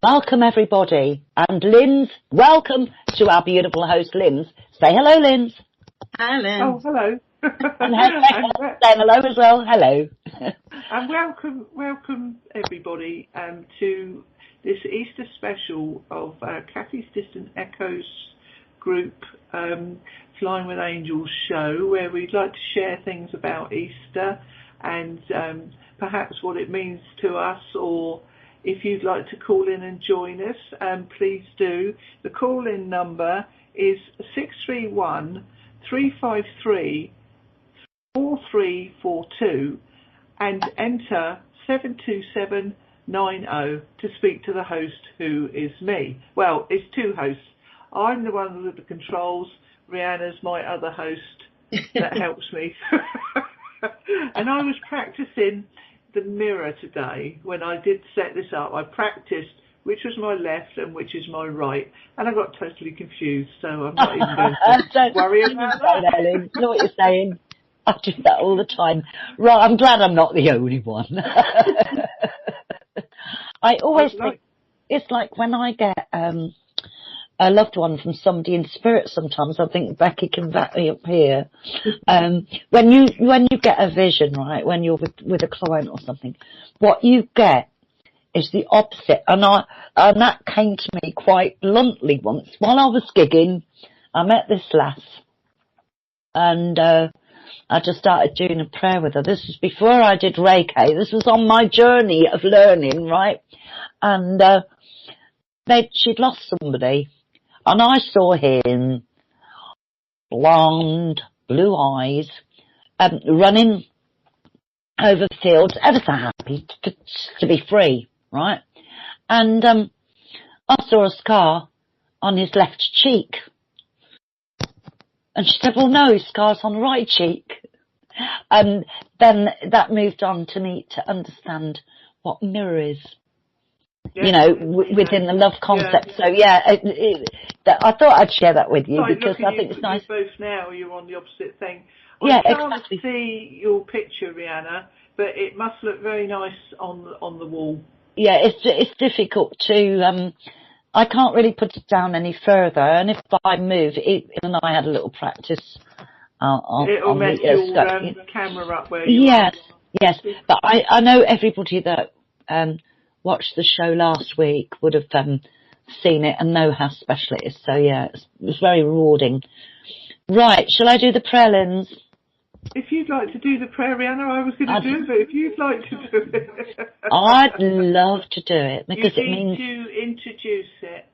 Welcome everybody, and Linz, welcome to our beautiful host Linz. Say hello, Linz. Hi, Linz. Oh, hello. And saying hello as well. Hello. And welcome everybody to this Easter special of Cathies DistantEchos group Flying with Angels show, where we'd like to share things about Easter and perhaps what it means to us, or if you'd like to call in and join us, please do. The call-in number is 631-353-4342 and enter 72790 to speak to the host, who is me. Well, it's two hosts. I'm the one with the controls. Rihanna's my other host that helps me. And I was practicing the mirror today when I did set this up. I practiced which was my left and which is my right, and I got totally confused, so I'm not even going to worry about that. Ellen, you know what you're saying? I do that all the time. Right, I'm glad I'm not the only one. I always think it's like when I get a loved one from somebody in spirit, sometimes I think Becky can back me up here. When you get a vision, right, when you're with a client or something, what you get is the opposite. And that came to me quite bluntly once. While I was gigging, I met this lass, and I just started doing a prayer with her. This was before I did Reiki. This was on my journey of learning, right? And she'd lost somebody. And I saw him, blonde, blue eyes, running over the fields, ever so happy to be free, right? And I saw a scar on his left cheek. And she said, well, no, his scar's on the right cheek. And then that moved on to me to understand what mirror is. Yeah, you know, within the love concept. Yeah. So yeah, I thought I'd share that with you because I think it's nice. Both now, you're on the opposite thing. Yeah, I can't exactly. see your picture, Rihanna, but it must look very nice on the wall. Yeah, it's difficult to. I can't really put it down any further, and if I move, and I had a little practice. It'll mess your camera up where you are. Yes, but I know everybody that watched the show last week would have seen it and know how special it is. So yeah, it was very rewarding. Right, shall I do the prayer, Linz? If you'd like to do the prayer, Rihanna, I was going to do it, but if you'd like to do it. I'd love to do it because it means to introduce it.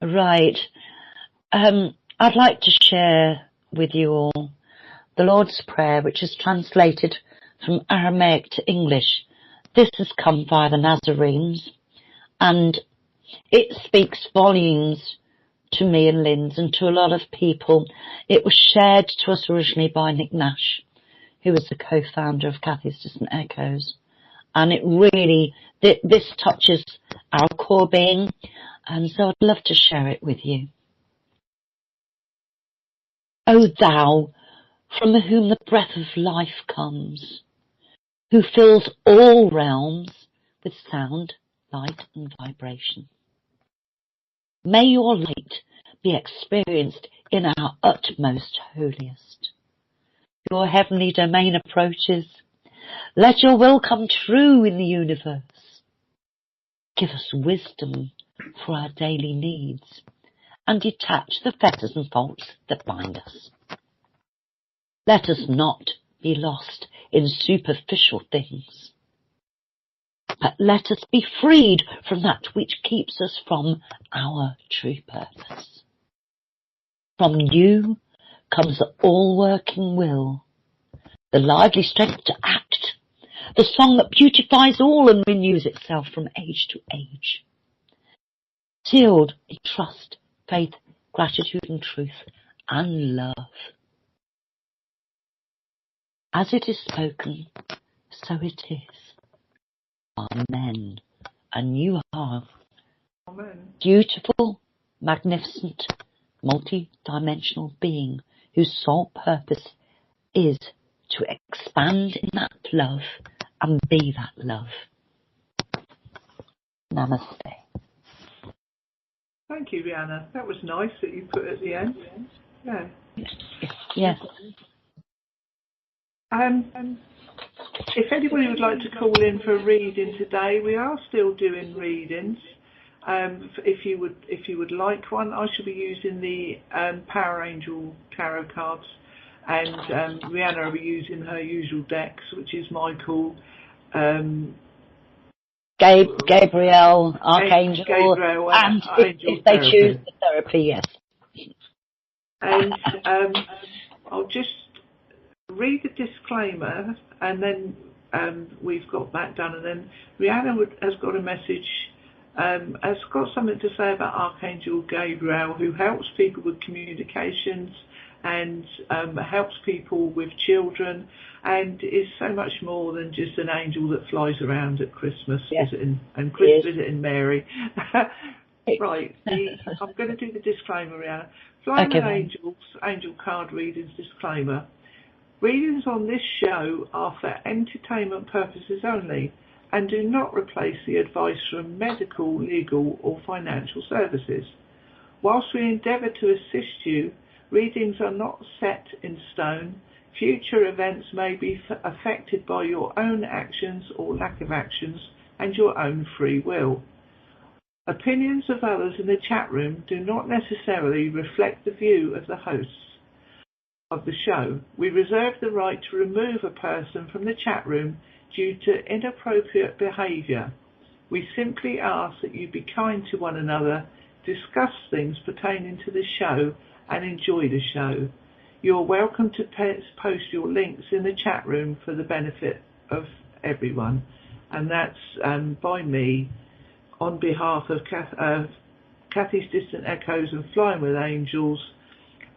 Right. I'd like to share with you all the Lord's Prayer, which is translated from Aramaic to English. This has come via the Nazarenes, and it speaks volumes to me and Linz and to a lot of people. It was shared to us originally by Nick Nash, who was the co-founder of Cathies DistantEchos. And it really, this touches our core being, and so I'd love to share it with you. O thou, from whom the breath of life comes, who fills all realms with sound, light and vibration. May your light be experienced in our utmost holiest. Your heavenly domain approaches. Let your will come true in the universe. Give us wisdom for our daily needs and detach the fetters and faults that bind us. Let us not be lost in superficial things, but let us be freed from that which keeps us from our true purpose. From you comes the all-working will, the lively strength to act, the song that beautifies all and renews itself from age to age, sealed in trust, faith, gratitude and truth and love. As it is spoken, so it is. Amen. And you are Amen. Beautiful, magnificent, multi-dimensional being whose sole purpose is to expand in that love and be that love. Namaste. thank you, Rihanna. That was nice that you put at the end. Yeah. Yes. If anybody would like to call in for a reading today, we are still doing readings. If you would like one, I shall be using the Power Angel tarot cards, and Rihanna will be using her usual decks, which is Michael, Gabriel, Archangel, Gabriel, and Angel if they therapy. choose the therapy, yes. And I'll just read the disclaimer, and then we've got that done. And then Rihanna has got a message, has got something to say about Archangel Gabriel, who helps people with communications and helps people with children, and is so much more than just an angel that flies around at Christmas, yes. visiting Mary. Right, I'm going to do the disclaimer, Rihanna. Flying with Angels, Angel Card Readings disclaimer. Readings on this show are for entertainment purposes only and do not replace the advice from medical, legal or financial services. Whilst we endeavour to assist you, readings are not set in stone. Future events may be affected by your own actions or lack of actions and your own free will. Opinions of others in the chat room do not necessarily reflect the view of the hosts of the show. We reserve the right to remove a person from the chat room due to inappropriate behaviour. We simply ask that you be kind to one another, discuss things pertaining to the show and enjoy the show. You're welcome to post your links in the chat room for the benefit of everyone. And that's by me on behalf of Cathies Distant Echoes and Flying with Angels,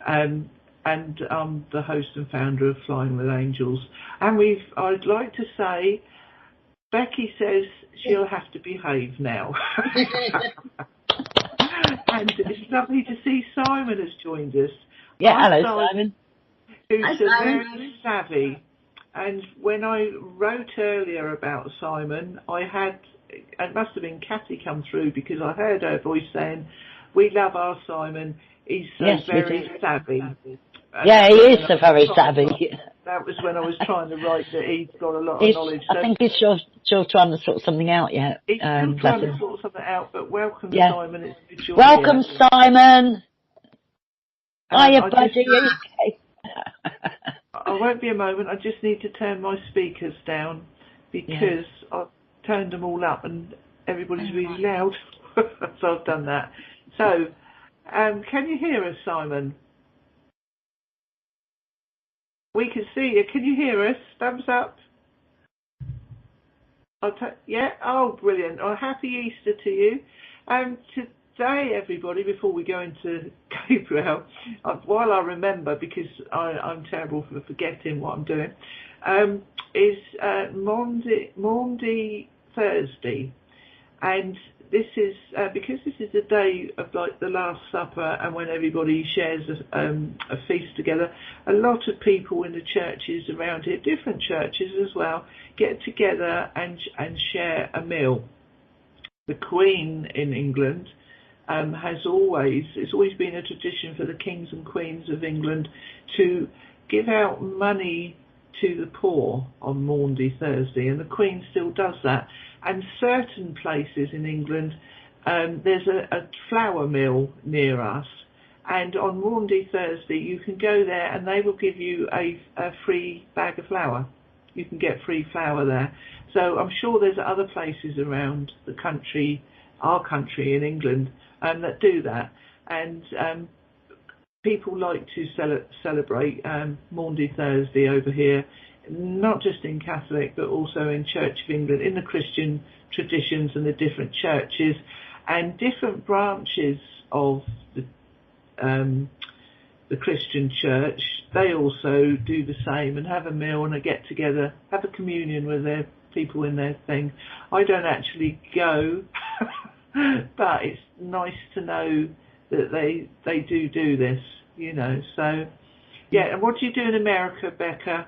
and I'm the host and founder of Flying with Angels. And I'd like to say, Becky says she'll have to behave now. And it's lovely to see Simon has joined us. Yeah, hello Simon. Who's very savvy. And when I wrote earlier about Simon, it must have been Cathy come through, because I heard her voice saying, we love our Simon, he's very savvy. Yeah, he is so very savvy. That was when I was trying to write that he's got a lot of knowledge. I think he's still trying to sort something out yet. He's still trying to sort something out, but welcome Simon. It's good you're welcome here. Simon. Hiya buddy. I won't be a moment, I just need to turn my speakers down, because I've turned them all up and everybody's really loud. So I've done that. So, can you hear us, Simon? We can see you. Can you hear us? Thumbs up. Yeah? Oh, brilliant. Oh, happy Easter to you. Today, everybody, before we go into Gabriel, while I remember, because I'm terrible for forgetting what I'm doing, is Maundy Thursday. And this is, because this is the day of like the Last Supper and when everybody shares a feast together, a lot of people in the churches around here, different churches as well, get together and share a meal. The Queen in England it's always been a tradition for the kings and queens of England to give out money to the poor on Maundy Thursday, and the Queen still does that. And certain places in England, there's a flour mill near us, and on Maundy Thursday you can go there and they will give you a free bag of flour. You can get free flour there. So I'm sure there's other places around the country, our country in England, that do that. And people like to celebrate Maundy Thursday over here, not just in Catholic but also in Church of England, in the Christian traditions and the different churches and different branches of the Christian church. They also do the same and have a meal and a get together, have a communion with their people in their thing. I don't actually go, but it's nice to know that they do this, you know. So yeah. And what do you do in America, Becca?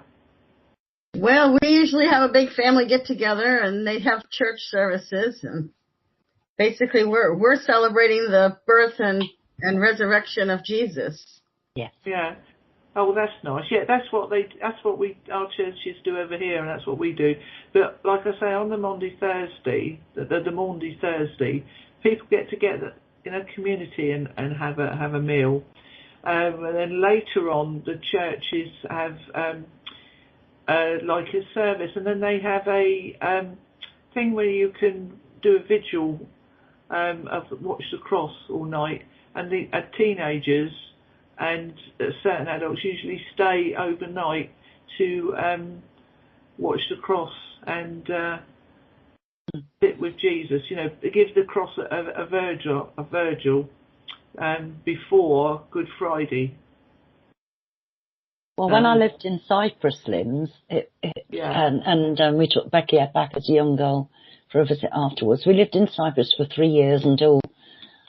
Well, we usually have a big family get together and they have church services, and Basically, we're celebrating the birth and resurrection of Jesus. Yes. Yeah. Oh, well, that's nice. Yeah, that's what our churches do over here, and that's what we do. But like I say, on the Maundy Thursday, the Maundy Thursday, people get together in a community and have a meal. And then later on, the churches have like a service, and then they have a thing where you can do a vigil of watch the cross all night, and the teenagers and certain adults usually stay overnight to watch the cross and sit with Jesus. You know, it gives the cross a virgil before Good Friday. Well, when I lived in Cyprus, Linz, and we took Becky back as a young girl for a visit afterwards. We lived in Cyprus for 3 years until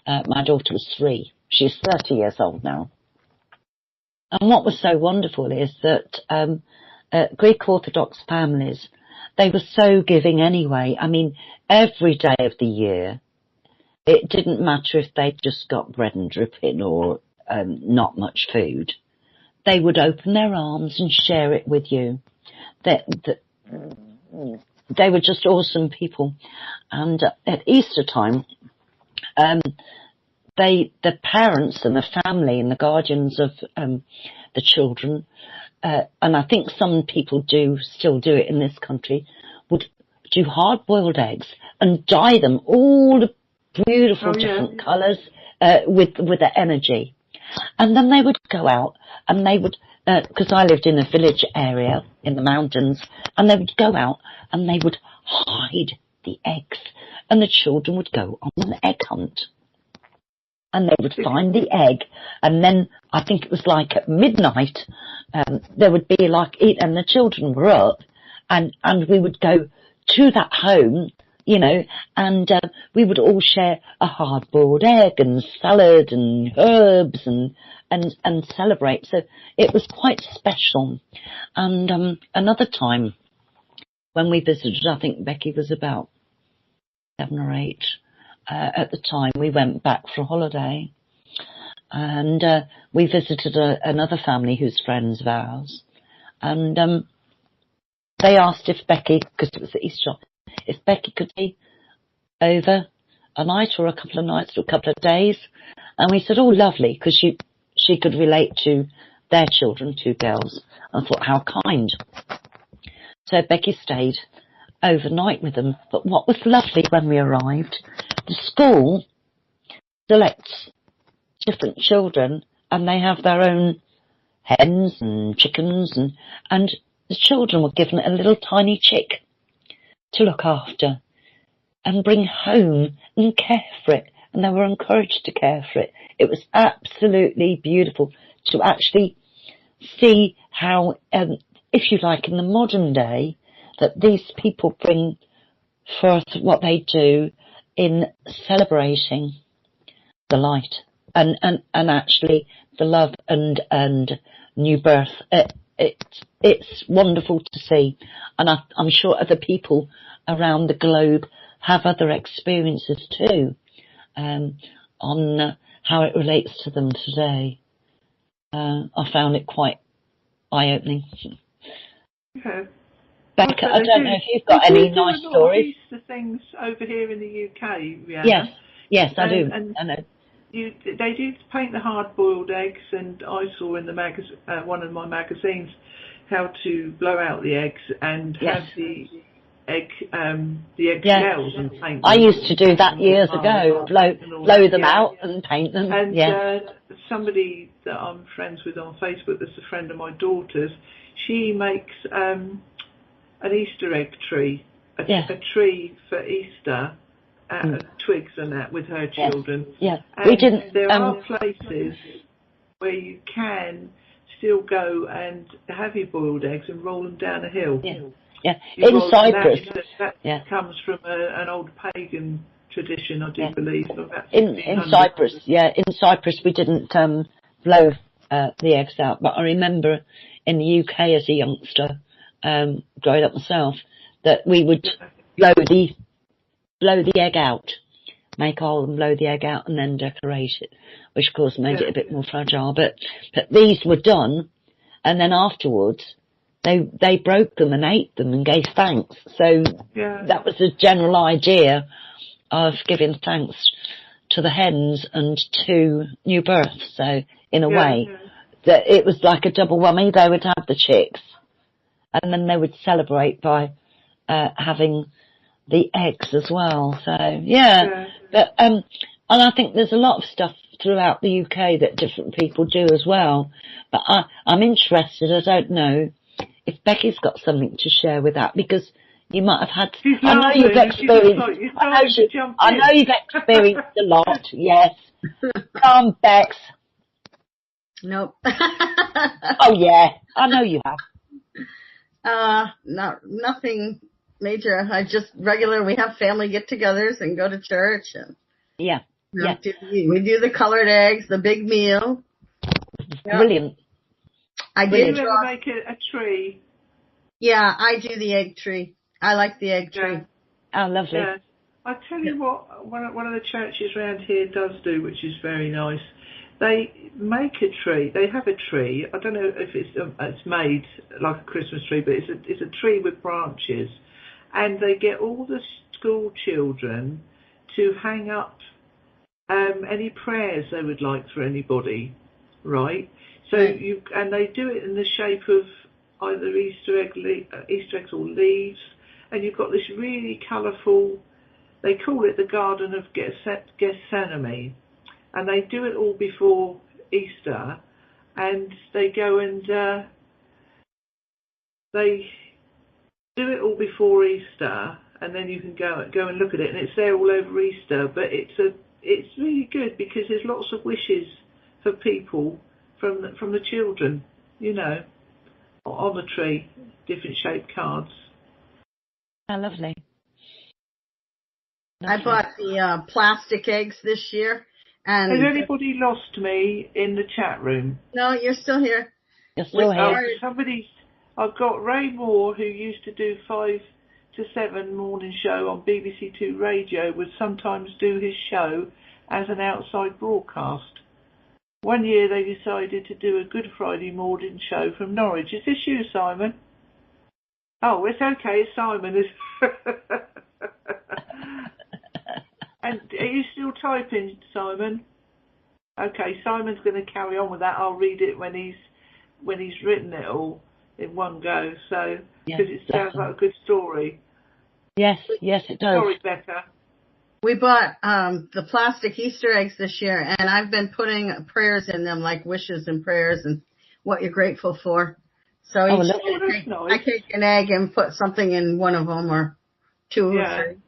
my daughter was 3. She's 30 years old now. And what was so wonderful is that Greek Orthodox families, they were so giving anyway. I mean, every day of the year, it didn't matter if they just got bread and dripping or not much food. They would open their arms and share it with you. They were just awesome people. And at Easter time, the parents and the family and the guardians of the children, and I think some people still do it in this country, would do hard-boiled eggs and dye them all the beautiful different colours with the energy. And then they would go out and they would, because I lived in a village area in the mountains, and they would go out and they would hide the eggs, and the children would go on an egg hunt. And they would find the egg, and then I think it was like at midnight, there would be like and the children were up, and we would go to that home, you know, and we would all share a hard-boiled egg and salad and herbs and celebrate. So it was quite special. And another time when we visited, I think Becky was about 7 or 8. At the time, we went back for a holiday, and we visited another family who's friends of ours, and they asked if Becky, because it was at Easter, if Becky could be over a night or a couple of nights or a couple of days, and we said, oh, lovely, because she could relate to their children, 2 girls. I thought, how kind. So Becky stayed overnight with them. But what was lovely when we arrived, the school selects different children, and they have their own hens and chickens, and the children were given a little tiny chick to look after and bring home and care for it, and they were encouraged to care for it. It was absolutely beautiful to actually see how, if you like, in the modern day, that these people bring forth what they do in celebrating the light and actually the love and new birth. It's wonderful to see, and I'm sure other people around the globe have other experiences too, on how it relates to them today. I found it quite eye-opening. Okay. Becca, I don't know if you've got any nice stories. Easter things over here in the UK, Rihanna. Yes, I do. And I know. They do paint the hard-boiled eggs, and I saw in the one of my magazines how to blow out the eggs and have the egg shells and paint them. I used to do that years ago, blow them out and paint them. And somebody that I'm friends with on Facebook, that's a friend of my daughter's, she makes an Easter egg tree, a tree for Easter, twigs and that with her children. Yeah, and there are places where you can still go and have your boiled eggs and roll them down a hill. Yeah, in Cyprus. That comes from an old pagan tradition, I do believe. In Cyprus, in Cyprus we didn't blow the eggs out, but I remember in the UK as a youngster, growing up myself, that we would blow the egg out make a hole and blow the egg out and then decorate it, which of course made it a bit more fragile. But these were done, and then afterwards they broke them and ate them and gave thanks. So that was the general idea of giving thanks to the hens and to new births. So in a way, that it was like a double whammy. They would have the chicks, and then they would celebrate by having the eggs as well. So but and I think there's a lot of stuff throughout the UK that different people do as well. But I'm interested. I don't know if Becky's got something to share with that, because you might have had. I know you've experienced. I know you've experienced a lot. Yes. Come, Bex. Nope. Oh yeah, I know you have. Nothing major. I just we have family get-togethers and go to church and we do the colored eggs, the big meal. Brilliant. I do you ever make a tree? Yeah, I do the egg tree. I like the egg tree. Oh, lovely. Yeah. I tell you what, one of the churches around here does do, which is very nice. They make a tree. They have a tree. I don't know if it's made like a Christmas tree, but it's a tree with branches, and they get all the school children to hang up any prayers they would like for anybody, right? So and they do it in the shape of either Easter eggs or leaves, and you've got this really colourful. They call it the Garden of Gethsemane. And they do it all before Easter, and they go and they do it all before Easter, and then you can go and look at it, and it's there all over Easter. But it's really good because there's lots of wishes for people from the children, you know, on the tree, different shaped cards. Oh, lovely. I bought the plastic eggs this year. And has anybody lost me in the chat room? No, you're still here. You're still here. I've got Ray Moore, who used to do 5 to 7 morning show on BBC Two Radio, would sometimes do his show as an outside broadcast. One year they decided to do a Good Friday morning show from Norwich. Is this you, Simon? Oh, it's okay, it's Simon. And are you still typing, Simon? Okay, Simon's going to carry on with that. I'll read it when he's written it all in one go. So because it sounds like a good story. Yes, it does. Sorry, Becca. We bought the plastic Easter eggs this year, and I've been putting prayers in them, like wishes and prayers and what you're grateful for. So that's nice. I take an egg and put something in one of them, or two or three.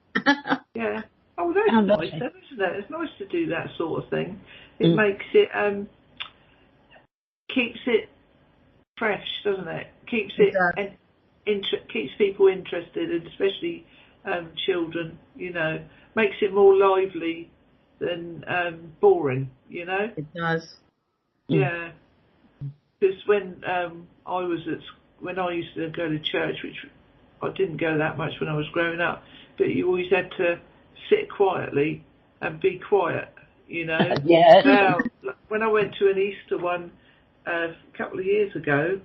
Yeah. Oh, that's nice, then, isn't it? It's nice to do that sort of thing. It makes it, keeps it fresh, doesn't it? Keeps keeps people interested, and especially children, you know. Makes it more lively than boring, you know? It does. Yeah. Because when when I used to go to church, which I didn't go that much when I was growing up, but you always had to sit quietly and be quiet, you know. Now, when I went to an Easter one a couple of years ago,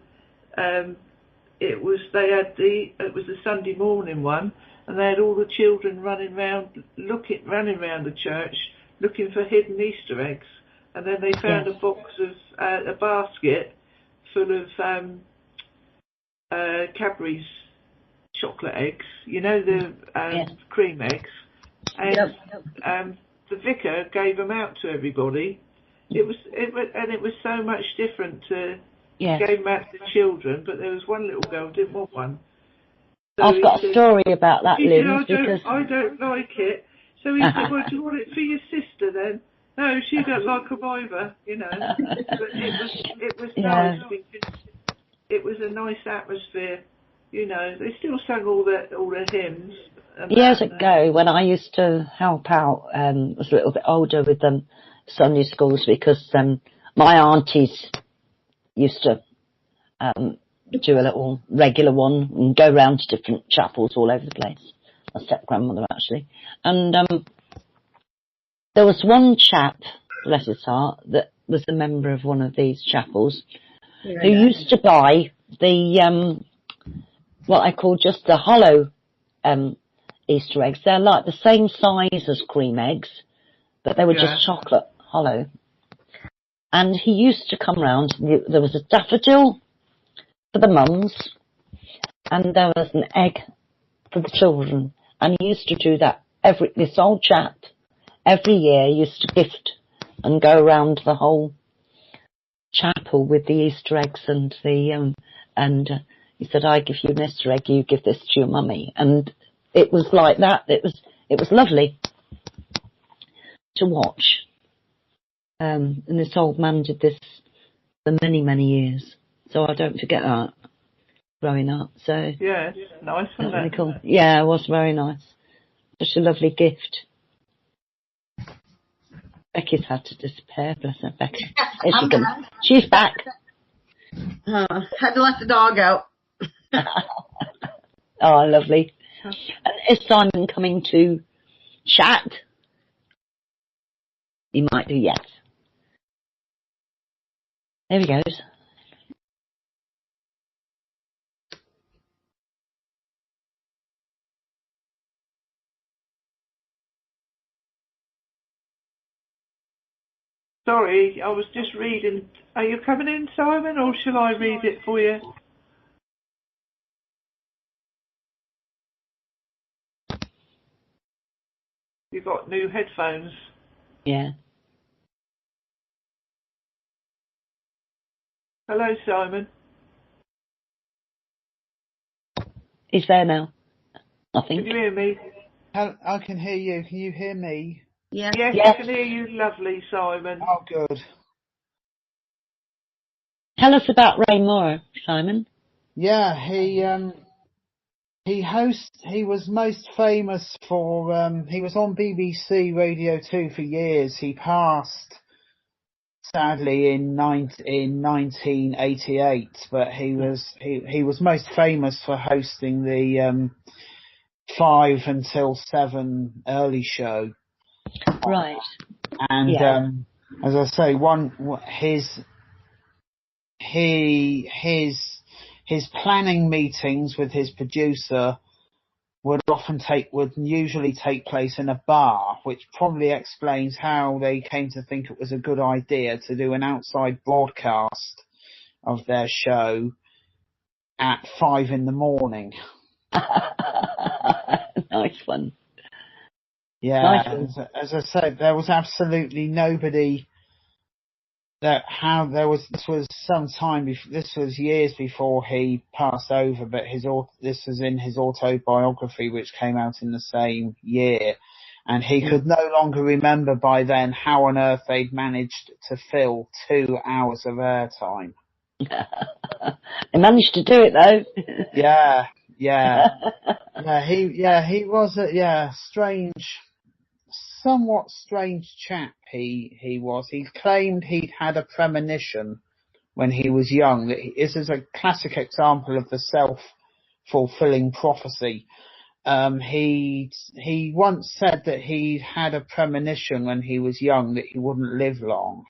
it was the Sunday morning one, and they had all the children running around the church looking for hidden Easter eggs, and then they found a box of a basket full of Cadbury's chocolate eggs, you know, the cream eggs. And the vicar gave them out to everybody. It was so much different to gave them out to the children, but there was one little girl who didn't want one. So I've got a story about that, Lynn. I don't like it. So he said, well, do you want it for your sister then? No, she don't like them either, you know. But it was nice because it was a nice atmosphere, you know. They still sang all their hymns. Years ago, when I used to help out, I was a little bit older with Sunday schools, because my aunties used to do a little regular one and go round to different chapels all over the place. My step-grandmother, actually. And There was one chap, bless his heart, that was a member of one of these chapels, who used to buy the, what I call just the hollow Easter eggs. They're like the same size as cream eggs, but they were just chocolate hollow. And he used to come round. There was a daffodil for the mums, and there was an egg for the children. And he used to do that this old chap, every year used to gift and go around the whole chapel with the Easter eggs and he said, I give you an Easter egg, you give this to your mummy. And it was like that. It was lovely to watch. And this old man did this for many, many years. So I don't forget that growing up. So yeah, nice, wasn't it? Really cool. Yeah, it was very nice. Such a lovely gift. Becky's had to disappear, bless her. Becky. She's back. Had to let the dog out. Oh, lovely. Is Simon coming to chat? He might do, yes. There he goes. Sorry, I was just reading. Are you coming in, Simon, or shall I read it for you? You've got new headphones. Yeah. Hello, Simon. He's there now, I think. Can you hear me? I can hear you. Can you hear me? Yeah. Yes, Yes. I can hear you lovely, Simon. Oh, good. Tell us about Ray Moore, Simon. Yeah, he was most famous for, he was on BBC Radio 2 for years. He passed, sadly, in 1988, but he was most famous for hosting the 5 until 7 early show. Right. And as I say, his planning meetings with his producer would usually take place in a bar, which probably explains how they came to think it was a good idea to do an outside broadcast of their show at 5 in the morning. Nice one. Yeah, nice. as I said, there was absolutely nobody this was some time before, this was years before he passed over, but this was in his autobiography, which came out in the same year, and he could no longer remember by then how on earth they'd managed to fill 2 hours of airtime. They managed to do it though. Yeah. He was a somewhat strange chap. He was. He claimed he'd had a premonition when he was young. This is a classic example of the self-fulfilling prophecy. He once said that he'd had a premonition when he was young that he wouldn't live long.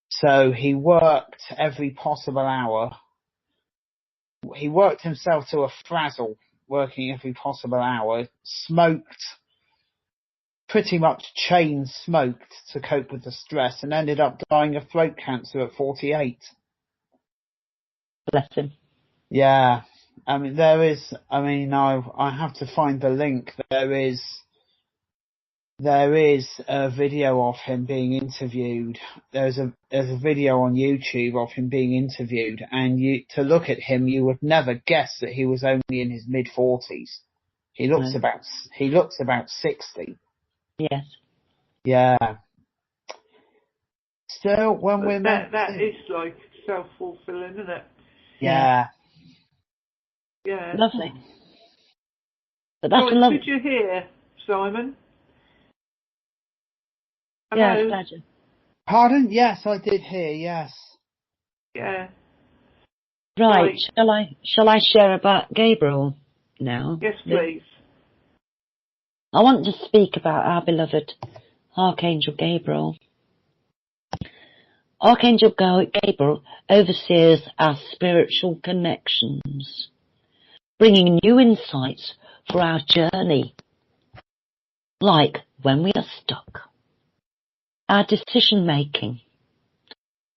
So he worked every possible hour. He worked himself to a frazzle, working every possible hour, pretty much chain smoked to cope with the stress, and ended up dying of throat cancer at 48. Bless him. Yeah. I mean, I have to find the link. There is a video of him being interviewed. There's a video on YouTube of him being interviewed, and to look at him, you would never guess that he was only in his mid-40s. He looks about 60. Yes. Yeah. Still, when we're that is like self-fulfilling, isn't it? Yeah. Yeah. Lovely. But that's Did you hear, Simon? Yes, Badger. Pardon? Yes, I did hear. Yes. Yeah. Right. Shall I share about Gabriel now? Yes, please. I want to speak about our beloved Archangel Gabriel. Archangel Gabriel oversees our spiritual connections, bringing new insights for our journey, like when we are stuck, our decision making,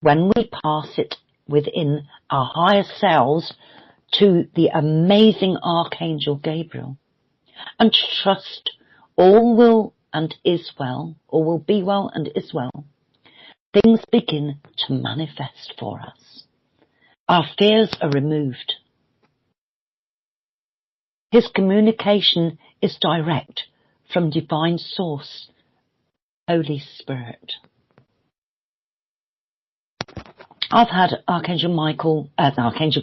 when we pass it within our higher selves to the amazing Archangel Gabriel, and trust all will and is well, or will be well and is well, things begin to manifest for us. Our fears are removed. His communication is direct from divine source, Holy Spirit. I've had Archangel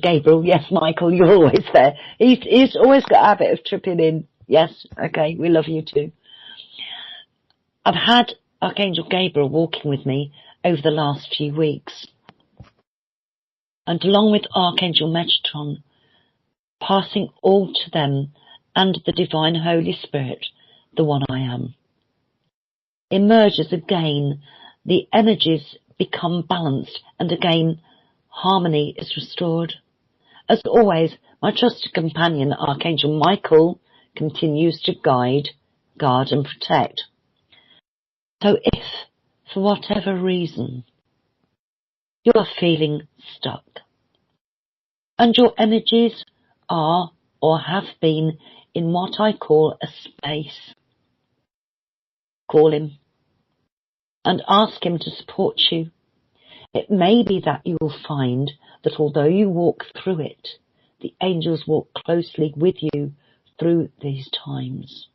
Gabriel. Yes, Michael, you're always there. He's always got a habit of tripping in. Yes, okay, we love you too. I've had Archangel Gabriel walking with me over the last few weeks. And along with Archangel Metatron, passing all to them and the Divine Holy Spirit, the one I am. Emerges again, the energies become balanced, and again, harmony is restored. As always, my trusted companion, Archangel Michael, continues to guide, guard and protect. So if, for whatever reason, you are feeling stuck, and your energies are or have been in what I call a space, call him and ask him to support you. It may be that you will find that although you walk through it, the angels walk closely with you through these times.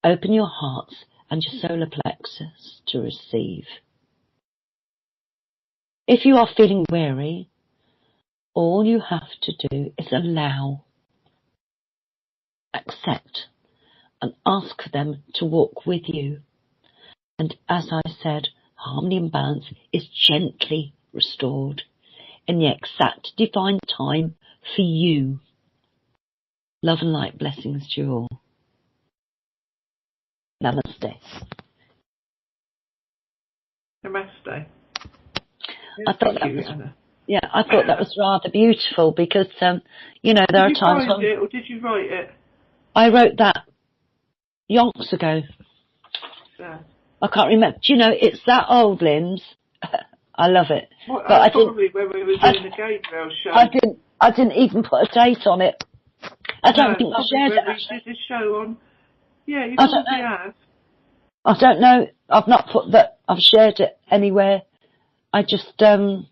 Open your hearts and your solar plexus to receive. If you are feeling weary, all you have to do is allow, accept, and ask for them to walk with you. And as I said, harmony and balance is gently restored in the exact divine time for you. Love and light blessings to you all. Namaste. Namaste. I thought that was rather beautiful because, there are times when... Did you find it or did you write it? I wrote that yonks ago. Yeah. I can't remember. Do you know, it's that old, Linz. I love it. Well, but I probably didn't, when we were doing the Gabriel show. I didn't even put a date on it. I don't think I shared it. We did the show on. Yeah, you probably have. I don't know. I've not put that. I've shared it anywhere. I just typed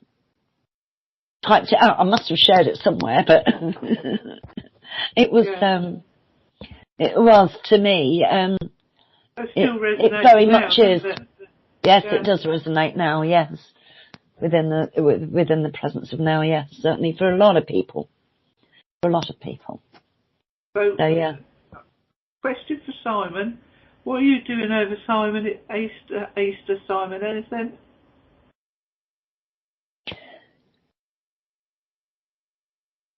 it out. I must have shared it somewhere, but it was. Yeah. It was to me. It very much is. Yes, yeah. It does resonate now. Yes, within the presence of now. Yes, certainly for a lot of people. So yeah. Question for Simon: what are you doing over Simon? Easter, Simon? Anything?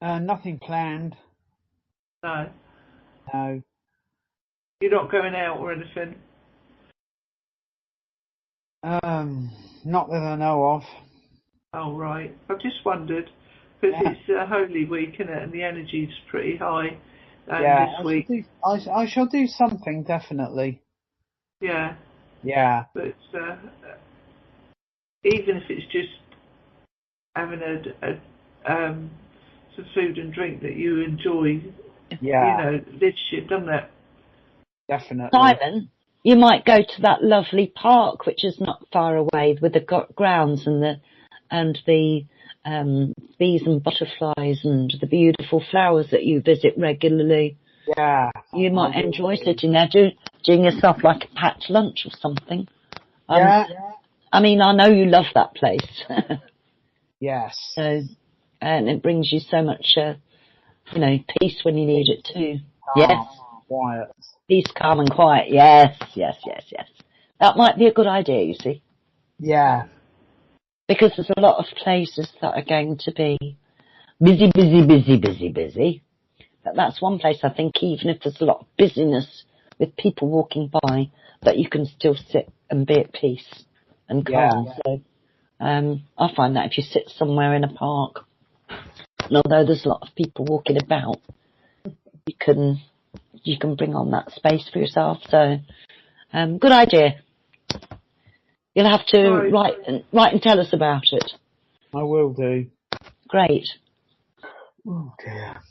Nothing planned. No. No. You're not going out or anything? Not that I know of. Oh, right. I've just wondered, because it's a Holy Week, isn't it, and the energy's pretty high this week. I shall do something, definitely. Yeah. Yeah. But even if it's just having some food and drink that you enjoy, lifts you, doesn't it? Definitely. Simon, you might go to that lovely park, which is not far away, with the grounds and the bees and butterflies and the beautiful flowers that you visit regularly. Yeah. You might enjoy sitting there doing yourself like a packed lunch or something. Yeah. I mean, I know you love that place. Yes. So, and it brings you so much, peace when you need it too. Yes. Quiet. Peace, calm and quiet. Yes. That might be a good idea, you see. Yeah. Because there's a lot of places that are going to be busy. But that's one place I think, even if there's a lot of busyness with people walking by, that you can still sit and be at peace and calm. Yeah. So I find that if you sit somewhere in a park, and although there's a lot of people walking about, you can bring on that space for yourself. So good idea. You'll have to write and tell us about it. I will do. Great. Oh dear.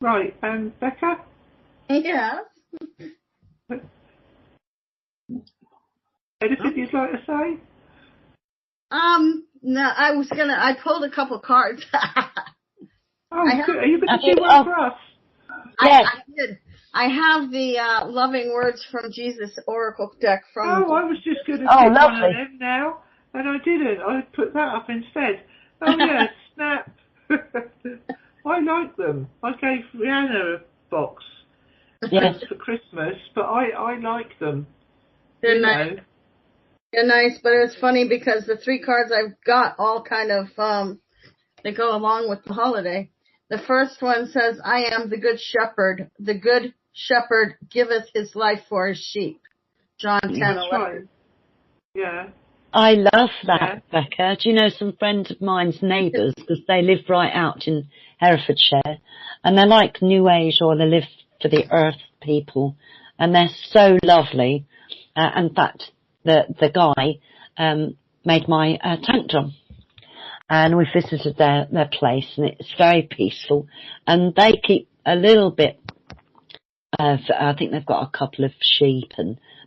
Right, Becca? Yeah. Anything you'd like to say? No, I pulled a couple cards. Are you going to do one for us? Yes. I did. I have the Loving Words from Jesus Oracle deck from... Oh, I was just going to pick one of them now, and I didn't. I put that up instead. Oh, yeah, snap. I like them. I gave Rihanna a box for Christmas, but I like them. They're nice. They're nice, but it's funny because the 3 cards I've got all kind of, they go along with the holiday. The first one says, I am the good shepherd. The good shepherd giveth his life for his sheep. John 10:11. Right. Yeah. I love that, Becca. Do you know some friends of mine's neighbours, because they live right out in Herefordshire, and they're like New Age, or they live for the earth people, and they're so lovely. In fact, the guy made my tank drum, and we visited their place, and it's very peaceful, and they keep a little bit of, I think they've got a couple of sheep,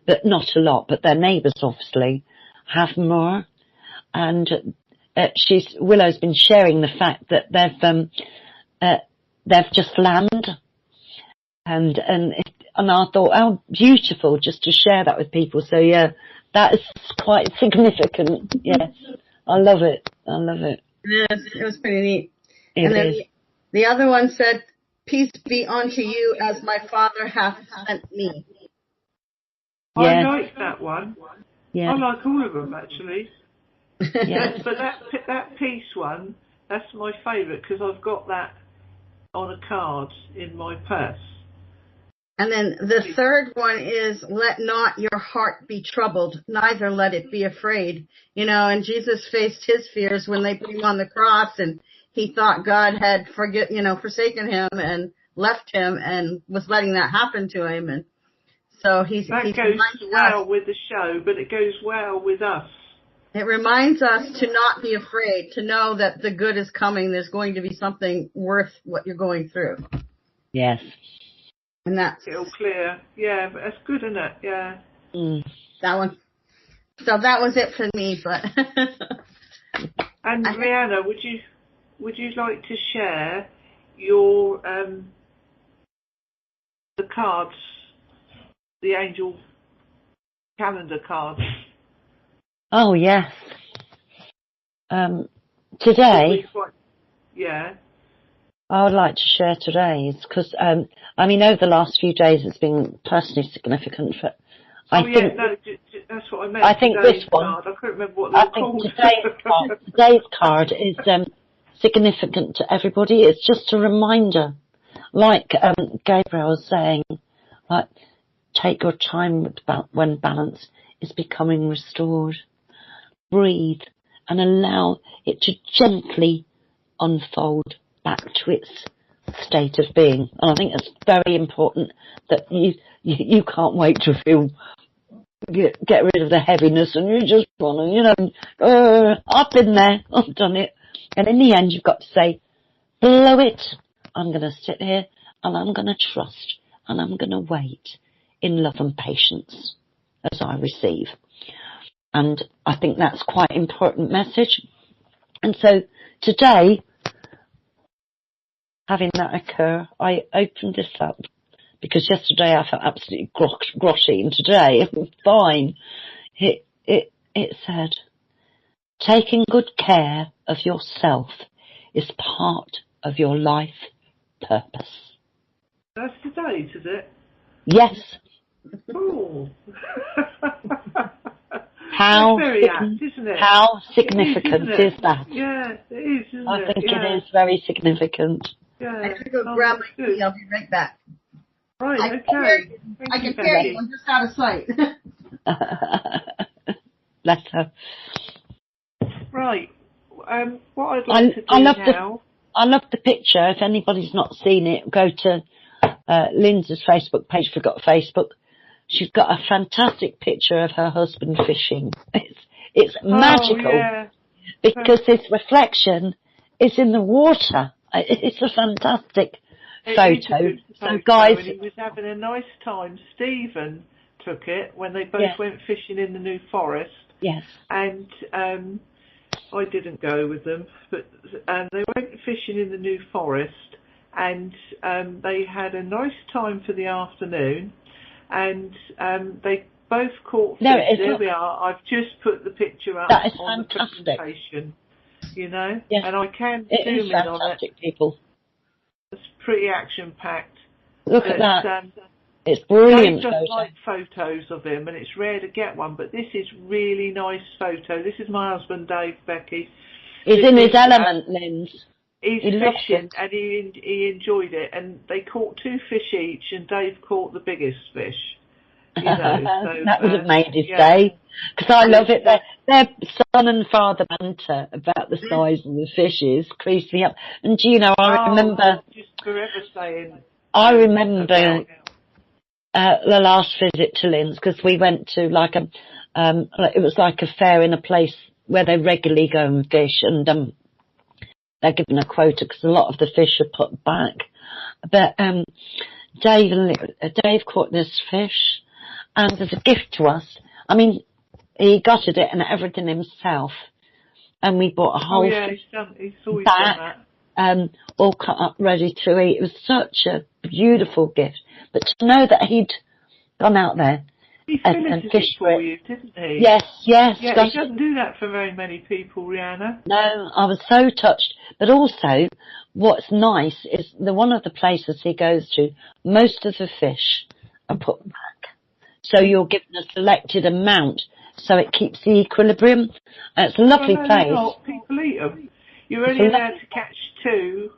but not a lot, but their neighbours obviously have more, and Willow's been sharing the fact that they've just lambed, and I thought, how beautiful just to share that with people. So yeah, that is quite significant. Yes, I love it. It was pretty neat. Then the other one said, peace be unto you as my Father hath sent me. I like that one. Yeah. I like all of them, actually. Yeah. But that peace one, that's my favourite, because I've got that on a card in my purse. And then the third one is, let not your heart be troubled, neither let it be afraid. And Jesus faced his fears when they put him on the cross, and he thought God had forsaken him and left him, and was letting that happen to him. And so that goes well with the show, but it goes well with us. It reminds us to not be afraid, to know that the good is coming. There's going to be something worth what you're going through. Yes. And that's... It'll clear. Yeah, but that's good, isn't it? Yeah. That one. So that was it for me, but... And Rihanna, would you like to share your, the cards, the angel calendar cards? Oh, yes. Today, yeah, I would like to share today's, because, over the last few days it's been personally significant. But that's what I meant. I think this one, I couldn't remember what they were called. Today's card is significant to everybody. It's just a reminder, like Gabriel was saying, like, take your time when balance is becoming restored. Breathe and allow it to gently unfold back to its state of being. And I think it's very important that you can't wait to get rid of the heaviness, and you just want to, I've been there, I've done it. And in the end, you've got to say, blow it. I'm going to sit here and I'm going to trust and I'm going to wait in love and patience as I receive. And I think that's quite an important message. And so today, having that occur, I opened this up because yesterday I felt absolutely grotty, and today I'm fine. It said, taking good care of yourself is part of your life purpose. That's today, is it? Yes. Oh. How significant is that? Yeah, it is, isn't it? I think it is very significant. Yeah. I have to go grab my key. I'll be right back. Right, I can hear you. I'm just out of sight. Bless her. Right. What I'd like to do now... I love the picture. If anybody's not seen it, go to Lindsay's Facebook page. If you've got Facebook, she's got a fantastic picture of her husband fishing. It's magical because his reflection is in the water. It's a fantastic photo. So guys, and he was having a nice time. Stephen took it when they both went fishing in the New Forest. Yes. And I didn't go with them, but they went fishing in the New Forest, and they had a nice time for the afternoon, and they both caught fish. There we are. I've just put the picture up on fantastic. The presentation, you know, yes. and I can zoom in on it. People. It's pretty action-packed. Look at that. It's brilliant. Dave doesn't like photos of him, and it's rare to get one, but this is really nice photo. This is my husband, Dave, Becky. He's in his element, Linz. He's fishing, and he enjoyed it, and they caught 2 fish each, and Dave caught the biggest fish. You know, so, that would have made his day, because I love it. Their son and father banter about the size of the fishes creased me up. And do you know, I remember... just forever saying... I remember... the last visit to Linz, because we went to like it was like a fair in a place where they regularly go and fish, and they're given a quota because a lot of the fish are put back. But Dave caught this fish, and as a gift to us, I mean, he gutted it and everything himself, and we bought a whole he's always done that. All cut up, ready to eat. It was such a beautiful gift. But to know that he'd gone out there and fished for you, didn't he? Yes. Yeah, he doesn't do that for very many people, Rihanna. No, I was so touched. But also, what's nice is one of the places he goes to, most of the fish are put back. So you're given a selected amount, so it keeps the equilibrium. It's a lovely place. Not. People eat them. You're only allowed to catch 2.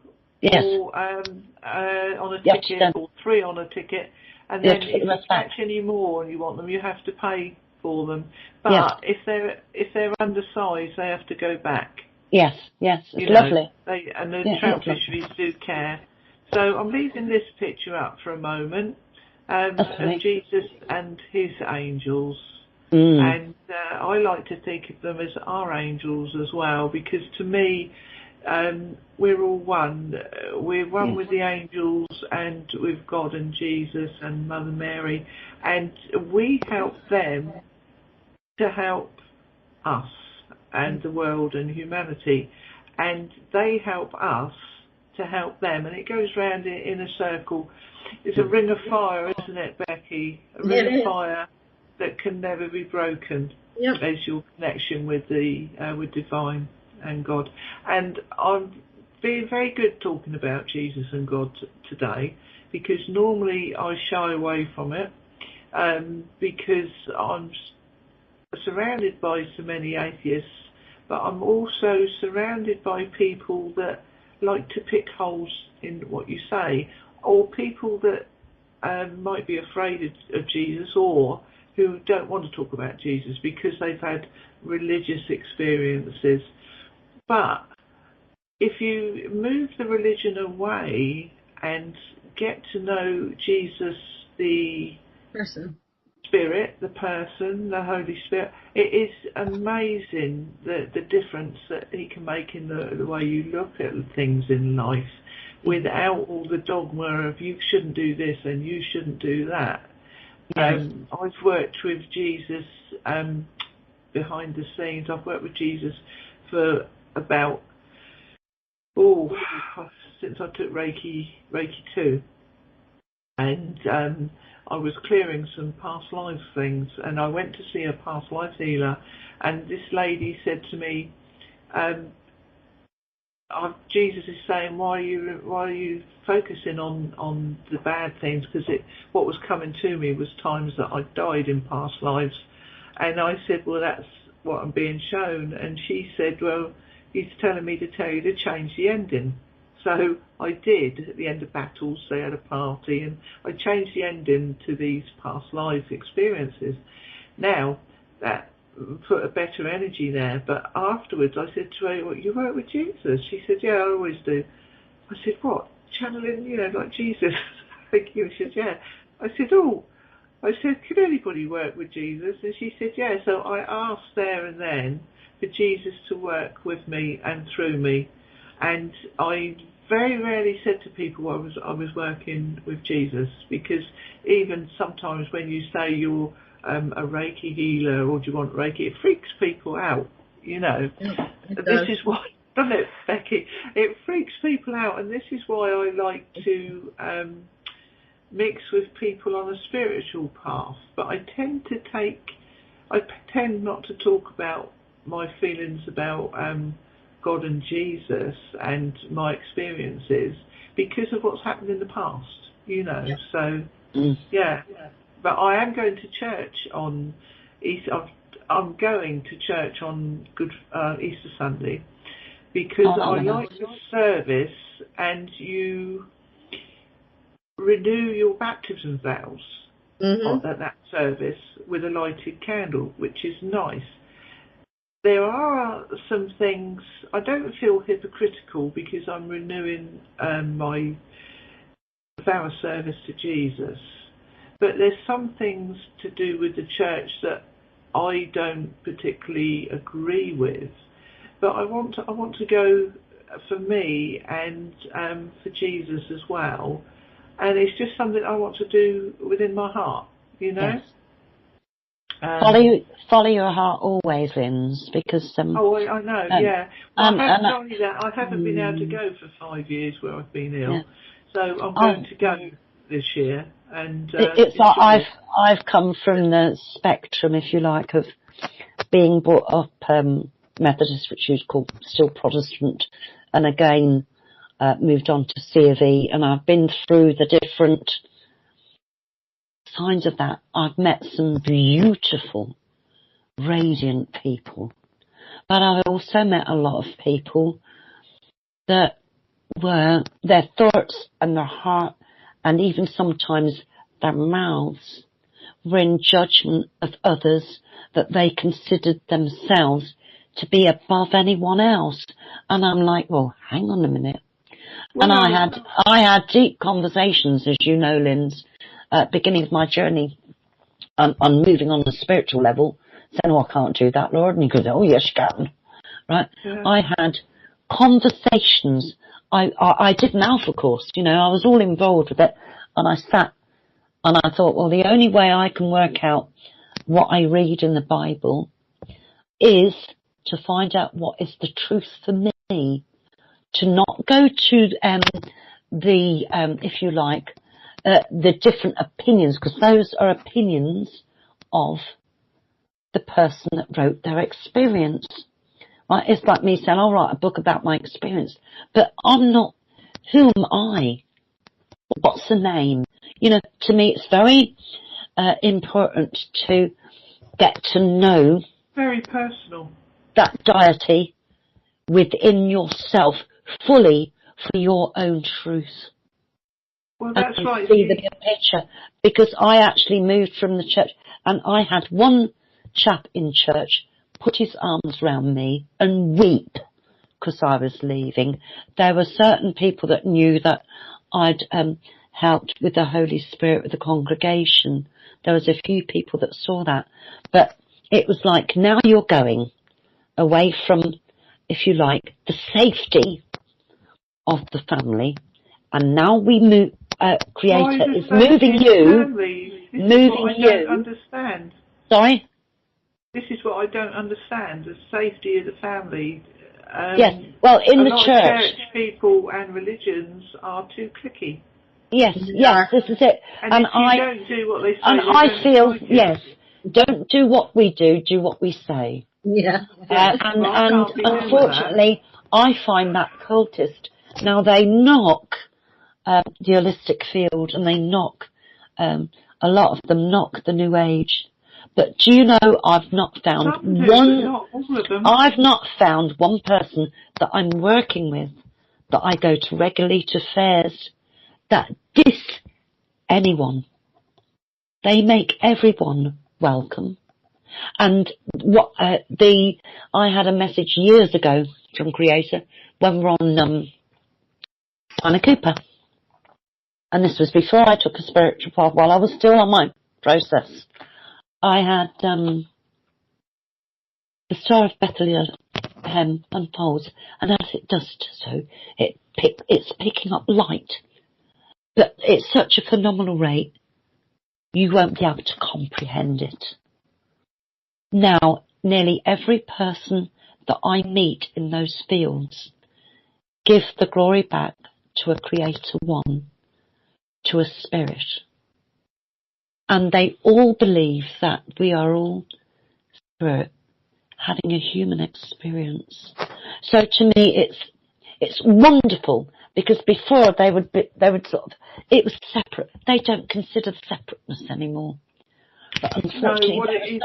Yes. Or on a ticket, or 3 on a ticket, and then if you catch any more and you want them, you have to pay for them. But if they're undersized, they have to go back. Yes, it's lovely. And the trout fisheries do care. So I'm leaving this picture up for a moment of Jesus and his angels. And I like to think of them as our angels as well, because to me, we're all one. We're one with the angels and with God and Jesus and Mother Mary, and we help them to help us and the world and humanity, and they help us to help them, and it goes round in a circle. It's a ring of fire, isn't it, Becky? A ring of fire that can never be broken. As your connection with with divine and God. And I'm being very good talking about Jesus and God today, because normally I shy away from it, because I'm surrounded by so many atheists, but I'm also surrounded by people that like to pick holes in what you say, or people that might be afraid of Jesus, or who don't want to talk about Jesus because they've had religious experiences. But if you move the religion away and get to know Jesus, the person, Spirit, the person, the Holy Spirit, it is amazing the difference that he can make in the way you look at things in life, without all the dogma of you shouldn't do this and you shouldn't do that. I've worked with Jesus behind the scenes. I've worked with Jesus for about since I took Reiki 2, and I was clearing some past life things, and I went to see a past life healer, and this lady said to me, Jesus is saying, why are you focusing on the bad things? Because what was coming to me was times that I died in past lives. And I said, well, that's what I'm being shown. And she said, well, he's telling me to tell you to change the ending. So I did. At the end of battles, they had a party, and I changed the ending to these past life experiences. now that put a better energy there. But afterwards I said to her, well, you work with Jesus? She said, yeah, I always do. I said, what? Channeling, like Jesus? Thank you. She said, yeah. I said, can anybody work with Jesus? And she said, yeah. So I asked there and then for Jesus to work with me and through me. And I very rarely said to people I was working with Jesus, because even sometimes when you say you're a Reiki healer or do you want Reiki, it freaks people out, This is why, doesn't it, Becky? It freaks people out, and this is why I like to mix with people on a spiritual path. But I tend not to talk about my feelings about God and Jesus and my experiences because of what's happened in the past, So, yeah. But I am going to church on Easter. I'm going to church on Easter Sunday because I like the service, and you renew your baptism vows at that service with a lighted candle, which is nice. There are some things, I don't feel hypocritical because I'm renewing my vow of service to Jesus, but there's some things to do with the church that I don't particularly agree with. But I want to go for me and for Jesus as well, and it's just something I want to do within my heart, Yes. Follow your heart always, Linz, because I know, yeah. Well, I haven't been able to go for 5 years where I've been ill, so I'm going to go this year. And it's like I've come from the spectrum, if you like, of being brought up Methodist, which is called still Protestant, and again moved on to C of E, and I've been through the different signs of that. I've met some beautiful, radiant people, but I've also met a lot of people that were, their thoughts and their heart and even sometimes their mouths were in judgment of others, that they considered themselves to be above anyone else. And I'm like, well, hang on a minute. Well, and I had deep conversations, as you know, Linz, beginning of my journey on moving on the spiritual level, saying, I can't do that, Lord. And he goes, oh, yes, you can. Right? Yeah. I had conversations. I did an alpha course, I was all involved with it. And I sat and I thought, well, the only way I can work out what I read in the Bible is to find out what is the truth for me, to not go to if you like, the different opinions, because those are opinions of the person that wrote their experience. Right? It's like me saying, I'll write a book about my experience, but I'm not, who am I? What's the name? To me it's very important to get to know, very personal, that deity within yourself fully for your own truth. Well, that's right. See the bigger picture, because I actually moved from the church, and I had one chap in church put his arms round me and weep because I was leaving. There were certain people that knew that I'd helped with the Holy Spirit with the congregation. There was a few people that saw that, but it was like, now you're going away from, if you like, the safety of the family, and now we move. Creator is moving you, moving you. I don't understand. Sorry? This is what I don't understand, the safety of the family. Yes, well, in the church people and religions are too cliquey. Yes, yes, this is it. And if you don't do what they say, and I feel, yes, don't do what we do what we say. Yeah. And unfortunately, I find that cultist. Now, they knock the holistic field, and they knock, a lot of them knock the New Age. But do you know, I've not found I've not found one person that I'm working with, that I go to regularly to fairs, that diss anyone. They make everyone welcome. And I had a message years ago from Creator when we were on Anna Cooper. And this was before I took a spiritual path, while I was still on my process. I had the Star of Bethlehem unfolds, and as it does so, it's picking up light. But it's such a phenomenal rate, you won't be able to comprehend it. Now, nearly every person that I meet in those fields give the glory back to a Creator One, to a spirit. And they all believe that we are all spirit having a human experience. So to me, it's wonderful, because before they would sort of, it was separate. They don't consider separateness anymore. But unfortunately,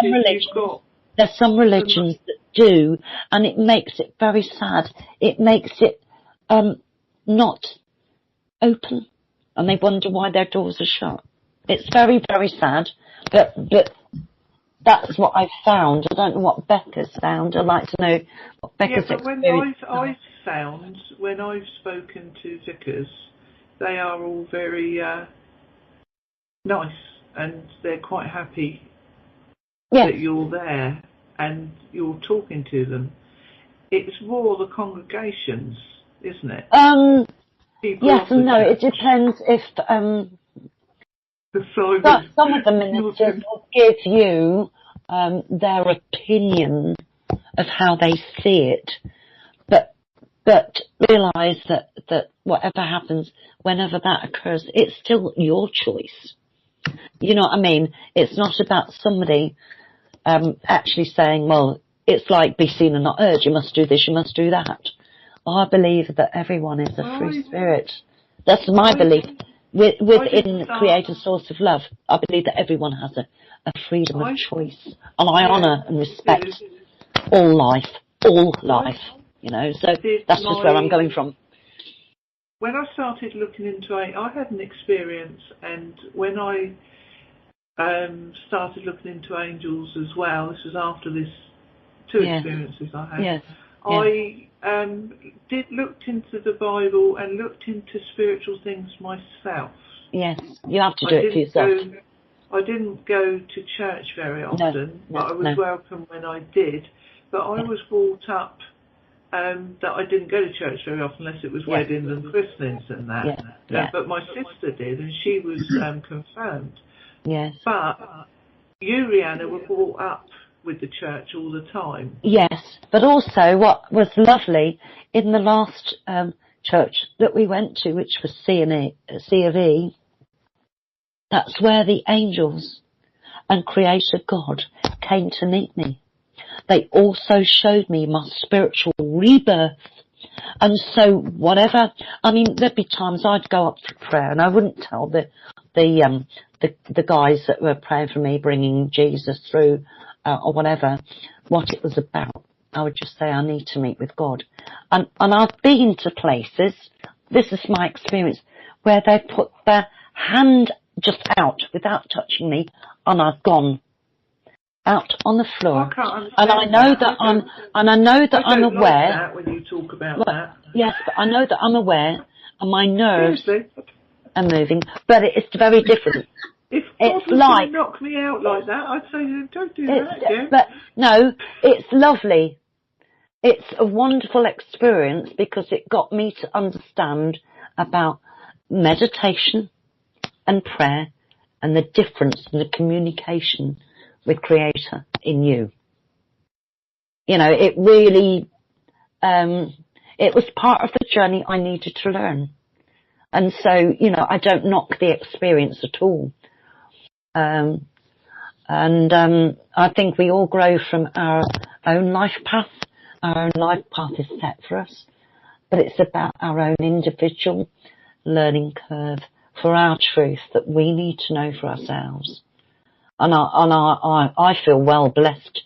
there's some religions that do, and it makes it very sad. It makes it not open, and they wonder why their doors are shut. It's very, very sad, but that's what I've found. I don't know what Becca's found. I'd like to know what Becca's experience. I've found, when I've spoken to vicars, they are all very nice, and they're quite happy that you're there and you're talking to them. It's more the congregations, isn't it? Yes and no. It depends if some of the ministers will give you their opinion of how they see it, but realise that whatever happens, whenever that occurs, it's still your choice. You know what I mean? It's not about somebody actually saying, well, it's like be seen and not heard. You must do this, you must do that. I believe that everyone is a free spirit. That's my belief. Within the Creator source of love, I believe that everyone has a freedom of choice. And I honour and respect all life. You know, so that's just where I'm going from. When I started looking into it, I had an experience, and when I started looking into angels as well, this was after this two experiences I had. Yes. I looked into the Bible and looked into spiritual things myself. Yes, you have to do it for yourself. I didn't go to church very often, but I was welcome when I did. But I was brought up that I didn't go to church very often unless it was weddings and christenings and that. But my sister did, and she was confirmed. Yes. But you, Rihanna, were brought up with the church all the time. Yes, but also what was lovely in the last church that we went to, which was C of E, that's where the angels and Creator God came to meet me. They also showed me my spiritual rebirth. And so whatever, I mean, there'd be times I'd go up for prayer and I wouldn't tell the guys that were praying for me, bringing Jesus through, or whatever, what it was about. I would just say, I need to meet with God. And I've been to places, this is my experience, where they put their hand just out without touching me, and I've gone out on the floor. And I know that I'm aware. That when you talk about that. Yes, but I know that I'm aware, and my nerves are moving, but it's very different. If God was going to knock me out like that, I'd say, don't do that again. But no, it's lovely. It's a wonderful experience because it got me to understand about meditation and prayer and the difference in the communication with Creator in you. You know, it really, it was part of the journey I needed to learn. And so, you know, I don't knock the experience at all. I think we all grow from our own life path. Our own life path is set for us, but it's about our own individual learning curve for our truth that we need to know for ourselves. And I feel well blessed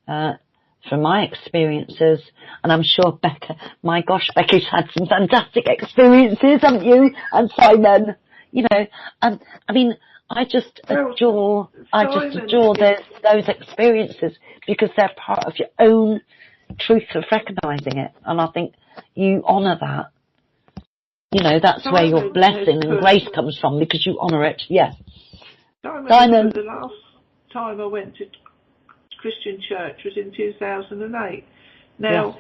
from my experiences, and I'm sure Becca, my gosh, Becca's had some fantastic experiences, haven't you? And Simon, you know, I mean, I just adore Simon, those experiences because they're part of your own truth of recognising it. And I think you honour that. You know, that's where your blessing and grace comes from because you honour it. Yes. Simon. The last time I went to Christian church was in 2008. Now,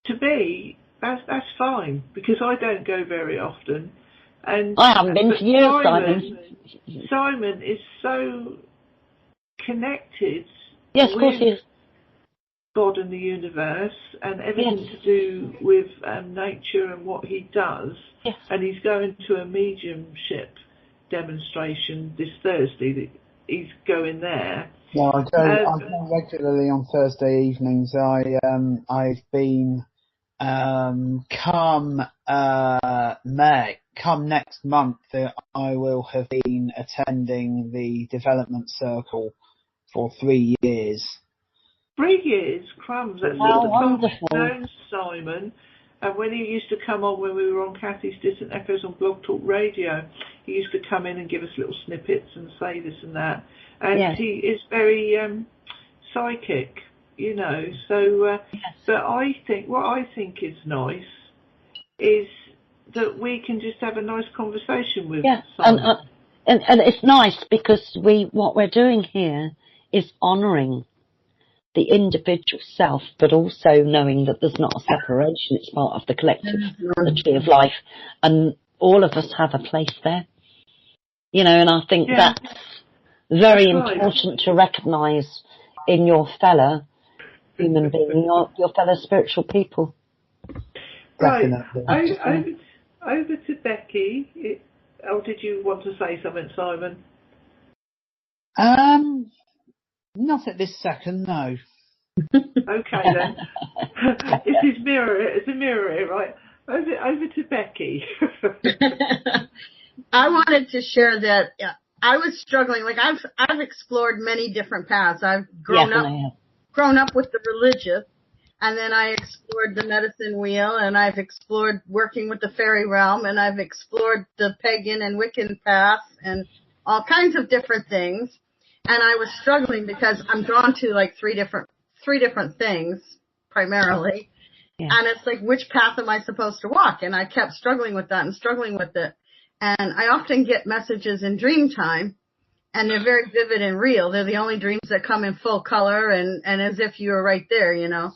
to me, that's fine because I don't go very often. And I haven't been for years, Simon. Simon is so connected yes, of course he is. God and the universe and everything to do with nature and what he does. Yes. And he's going to a mediumship demonstration this Thursday. He's going there. Yeah, I go regularly on Thursday evenings. I've been come next month. I will have been attending the development circle for 3 years. 3 years, crumbs. That's how wonderful. Known Simon. And when he used to come on when we were on Cathies DistantEchos on Blog Talk Radio, he used to come in and give us little snippets and say this and that. And he is very psychic, you know. So, but I think what I think is nice is that we can just have a nice conversation with Simon. And it's nice because what we're doing here is honouring the individual self, but also knowing that there's not a separation. It's part of the collective, the tree of life, and all of us have a place there. You know, and I think that's very important to recognise in your fellow human being, your fellow spiritual people. Right. Over to Becky. Did you want to say something, Simon? Not at this second, no. Okay then. It's a mirror here, right? Over to Becky. I wanted to share that I was struggling. Like I've explored many different paths. I've grown up with the religious, and then I explored the medicine wheel, and I've explored working with the fairy realm, and I've explored the pagan and Wiccan path, and all kinds of different things. And I was struggling because I'm drawn to like three different things primarily. Yeah. And it's like, which path am I supposed to walk? And I kept struggling with that and struggling with it. And I often get messages in dream time, and they're very vivid and real. They're the only dreams that come in full color and as if you were right there, you know.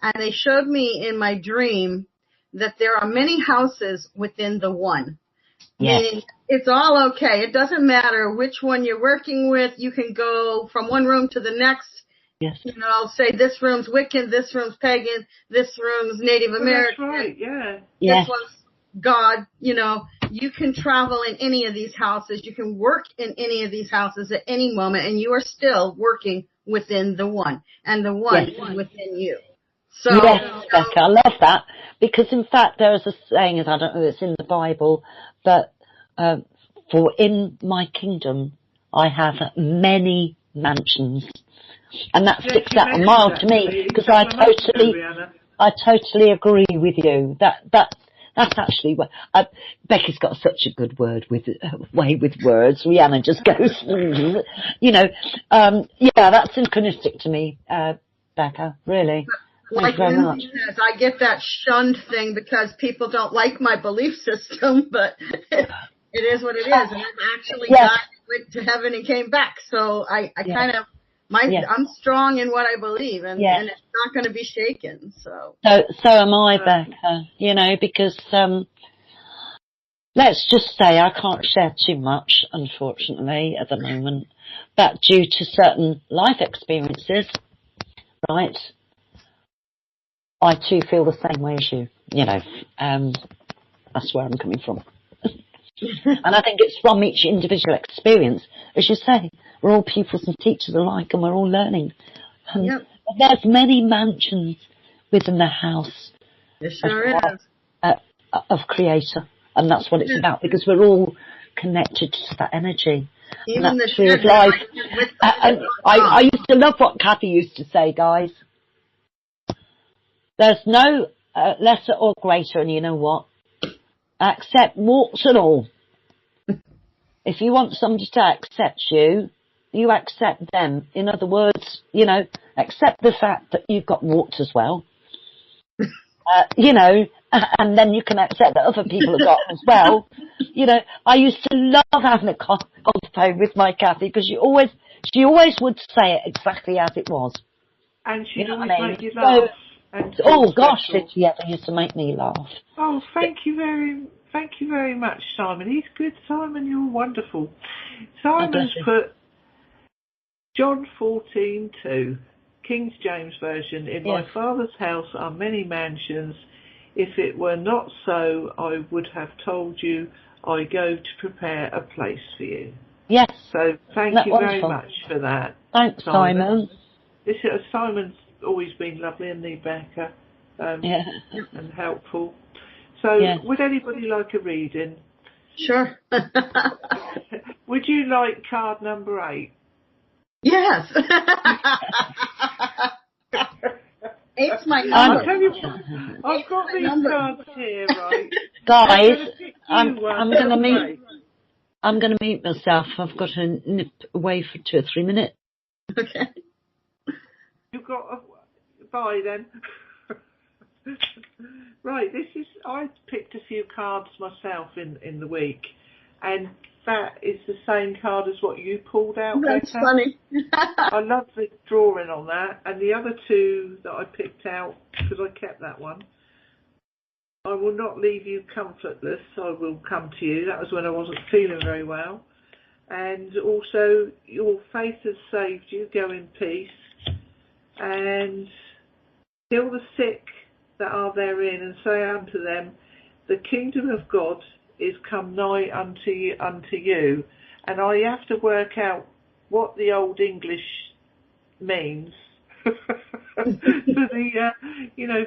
And they showed me in my dream that there are many houses within the one. Yes. Meaning it's all okay. It doesn't matter which one you're working with. You can go from one room to the next. Yes. You know, say this room's Wiccan, this room's pagan, this room's Native American. That's right, yeah. This one's God. You know, you can travel in any of these houses. You can work in any of these houses at any moment, and you are still working within the one. And the one is within you. So, yes, Becca, I love that. Because, in fact, there is a saying, I don't know if it's in the Bible, but for in my kingdom I have many mansions. And that sticks out a mile to me because I totally agree with you. That's actually what Becky's got such a good way with words. Rihanna just goes, you know, that's synchronistic to me, Becca, really. Like Lindsay says, I get that shunned thing because people don't like my belief system, but it is what it is. And I've actually went to heaven and came back. So I kind of, I'm strong in what I believe, and it's not going to be shaken. So am I, Becca, you know, because let's just say I can't share too much, unfortunately, at the moment, but due to certain life experiences, right, I too feel the same way as you, you know, that's where I'm coming from. And I think it's from each individual experience. As you say, we're all pupils and teachers alike, and we're all learning. And there's many mansions within the house of Creator, and that's what it's about, because we're all connected to that energy. Even the tree of life. I used to love what Cathy used to say, guys. There's no lesser or greater, and you know what? Accept warts and all. If you want somebody to accept you, you accept them. In other words, you know, accept the fact that you've got warts as well. You know, and then you can accept that other people have got them as well. You know, I used to love having a convo with my Cathy because she always would say it exactly as it was. And she'd always make you So, laugh. And oh gosh, special. did she ever used to make me laugh. Oh, thank you very much, Simon. He's good, Simon. You're wonderful. Simon's put John 14:2, King James Version. In my Father's house are many mansions. If it were not so, I would have told you. I go to prepare a place for you. Yes. So thank you very much for that. Thanks, Simon. Simon's always been lovely, and Becca, and helpful. So, would anybody like a reading? Sure. Would you like card number 8? Yes. Eight's my number. I'll tell you, I've got these cards here, right? Guys, I'm gonna mute myself. I've got to nip away for 2 or 3 minutes. Okay. You've got bye then. Right, I picked a few cards myself in the week, and that is the same card as what you pulled out. That's Becca. funny. I love the drawing on that, and the other two that I picked out, because I kept that one. I will not leave you comfortless, I will come to you. That was when I wasn't feeling very well. And also, your faith has saved you, go in peace. And heal the sick that are therein, and say unto them, the kingdom of God is come nigh unto you. And I have to work out what the old English means for the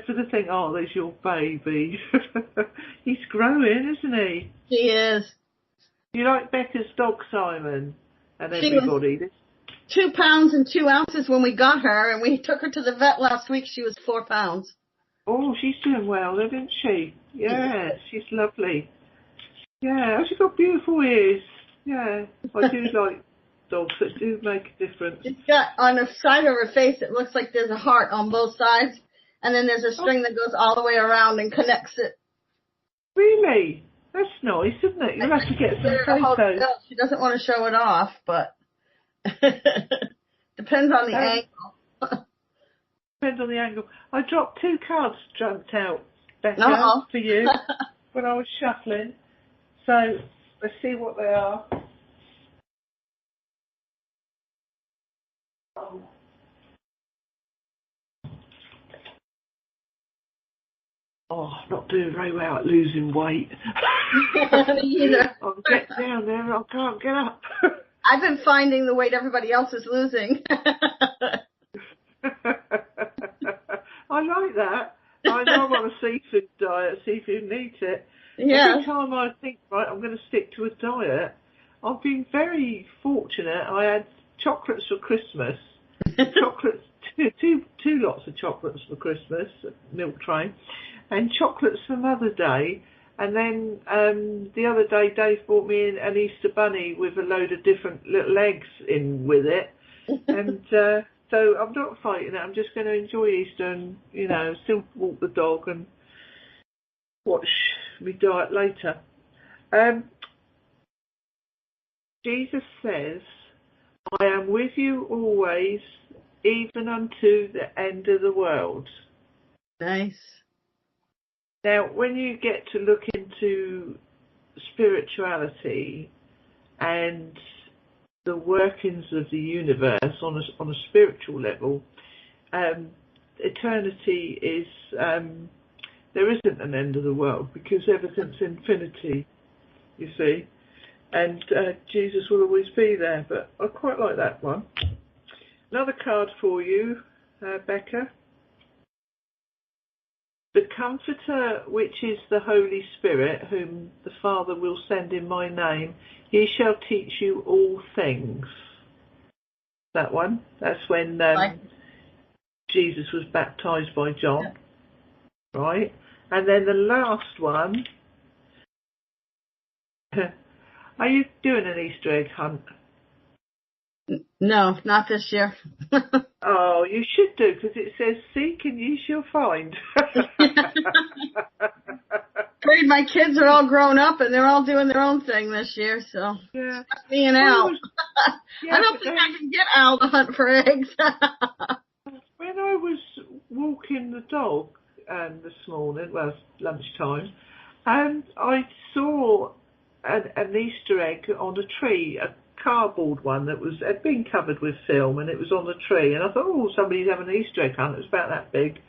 for the thing. Oh, there's your baby. He's growing, isn't he? He is. You like Becca's dog, Simon, and everybody. 2 pounds and 2 ounces when we got her, and we took her to the vet last week. She was 4 pounds. Oh, she's doing well, isn't she? Yeah, she's lovely. Yeah, she's got beautiful ears. Yeah, I do like dogs that do make a difference. She's got on the side of her face, it looks like there's a heart on both sides, and then there's a string that goes all the way around and connects it. Really? That's nice, isn't it? You'll have to get some photos. She doesn't want to show it off, but depends on the angle. Depends on the angle. I dropped 2 cards jumped out, Becca, for you when I was shuffling. So let's see what they are. Oh, I'm not doing very well at losing weight. I'll get down there and I can't get up. I've been finding the weight everybody else is losing. I like that. I know I'm on a seafood diet. Seafood needs it. Yeah. Every time I think, right, I'm going to stick to a diet, I've been very fortunate. I had chocolates for Christmas. Chocolates, two lots of chocolates for Christmas, milk tray, and chocolates for Mother's Day. And then the other day, Dave brought me in an Easter bunny with a load of different little eggs in with it. And so I'm not fighting it. I'm just going to enjoy Easter and, still walk the dog and watch me diet later. Jesus says, I am with you always, even unto the end of the world. Nice. Now, when you get to look into spirituality and the workings of the universe on a spiritual level, eternity is, there isn't an end of the world because everything's infinity, you see, and Jesus will always be there, but I quite like that one. Another card for you, Becca. The Comforter, which is the Holy Spirit, whom the Father will send in my name, he shall teach you all things. That one. That's when Jesus was baptized by John. Yeah. Right? And then the last one, Are you doing an Easter egg hunt? No, not this year. Oh, you should do, because it says seek and you shall find. Afraid my kids are all grown up and they're all doing their own thing this year, so Yeah. it's just me and Al. Yeah, I don't think I can get Al to hunt for eggs. When I was walking the dog this morning, well, lunchtime, and I saw an Easter egg on a tree, a cardboard one that had been covered with film, and it was on the tree, and I thought, oh, somebody's having an Easter egg hunt. It was about that big.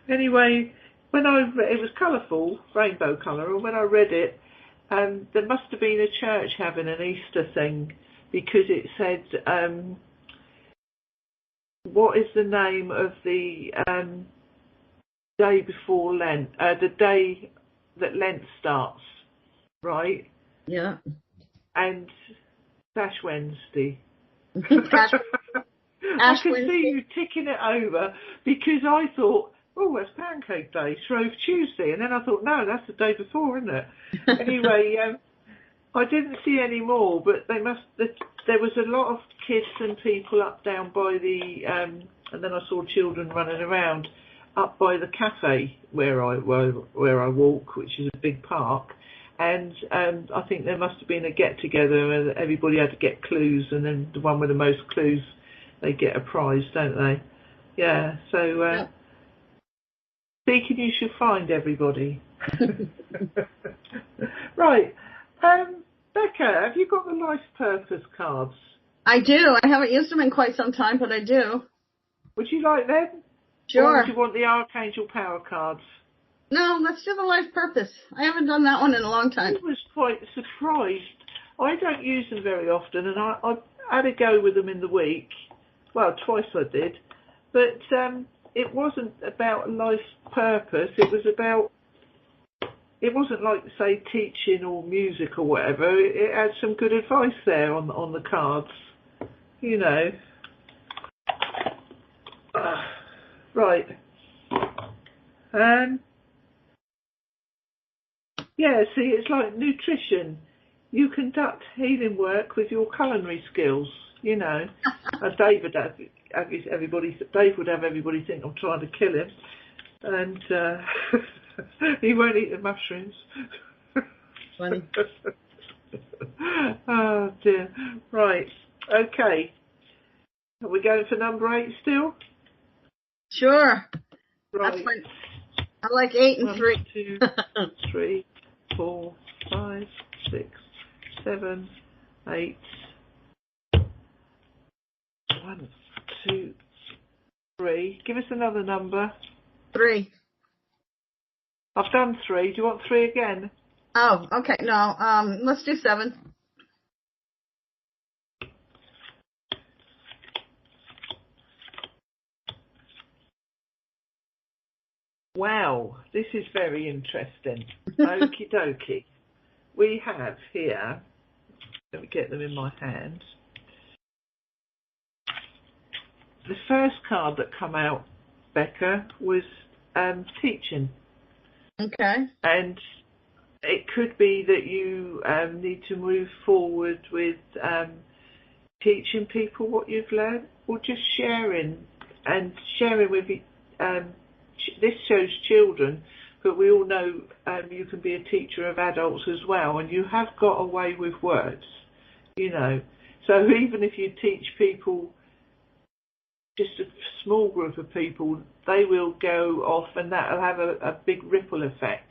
Anyway, it was colourful, rainbow colour, and when I read it, there must have been a church having an Easter thing, because it said, what is the name of the day before Lent, the day that Lent starts, right? Yeah. And Ash Wednesday. Ash I can Wednesday. see you ticking it over, because I thought, oh, it's Pancake Day, Shrove Tuesday, and then I thought, no, that's the day before, isn't it? Anyway, I didn't see any more, but there was a lot of kids and people up down by the, and then I saw children running around up by the cafe where I walk, which is a big park, and I think there must have been a get-together, and everybody had to get clues, and then the one with the most clues, they get a prize, don't they? Yeah, so Yeah. seek and you should find, everybody. Right. Becca, have you got the life purpose cards? I do. I haven't used them in quite some time, but I do. Would you like them? Sure. Or would you want the Archangel Power cards? No, let's do the life purpose. I haven't done that one in a long time. I was quite surprised. I don't use them very often, and I had a go with them in the week. Well, twice I did. But it wasn't about life purpose. It wasn't like, say, teaching or music or whatever. It had some good advice there on the cards, you know. Right. Yeah, see, it's like nutrition. You conduct healing work with your culinary skills, you know. Dave would have everybody think I'm trying to kill him. And he won't eat the mushrooms. Funny. Oh, dear. Right. Okay. Are we going for number 8 still? Sure. Right. That's fine. I like 8 and 3. 1, 2, 3, 4, 5, 6, 7, 8. 1, 2, 3. Give us another number. 3. I've done 3. Do you want 3 again? Oh, okay. No, let's do 7. Wow, this is very interesting. Okie dokie. We have here, let me get them in my hand. The first card that come out, Becca, was teaching. Okay. And it could be that you need to move forward with teaching people what you've learned, or just sharing with this shows children, but we all know you can be a teacher of adults as well, and you have got a way with words, you know. So even if you teach people, just a small group of people, they will go off, and that will have a big ripple effect.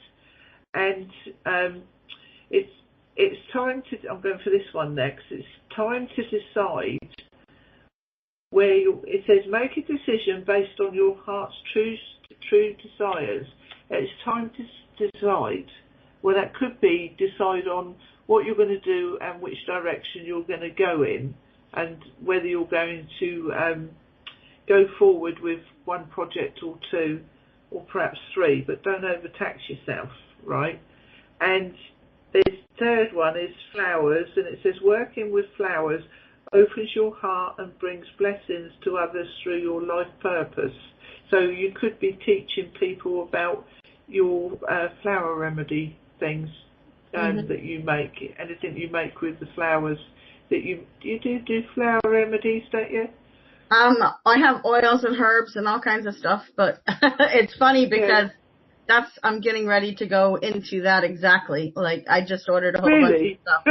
And it's time to, I'm going for this one next, it's time to decide where it says make a decision based on your heart's true desires. It's time to decide. Well, that could be decide on what you're going to do and which direction you're going to go in, and whether you're going to go forward with one project or 2, or perhaps 3, but don't overtax yourself, right? And this third one is flowers, and it says working with flowers opens your heart and brings blessings to others through your life purpose. So you could be teaching people about your flower remedy things that you make, anything you make with the flowers. That you do flower remedies, don't you? I have oils and herbs and all kinds of stuff, but it's funny because I'm getting ready to go into that exactly. Like, I just ordered a whole bunch of stuff.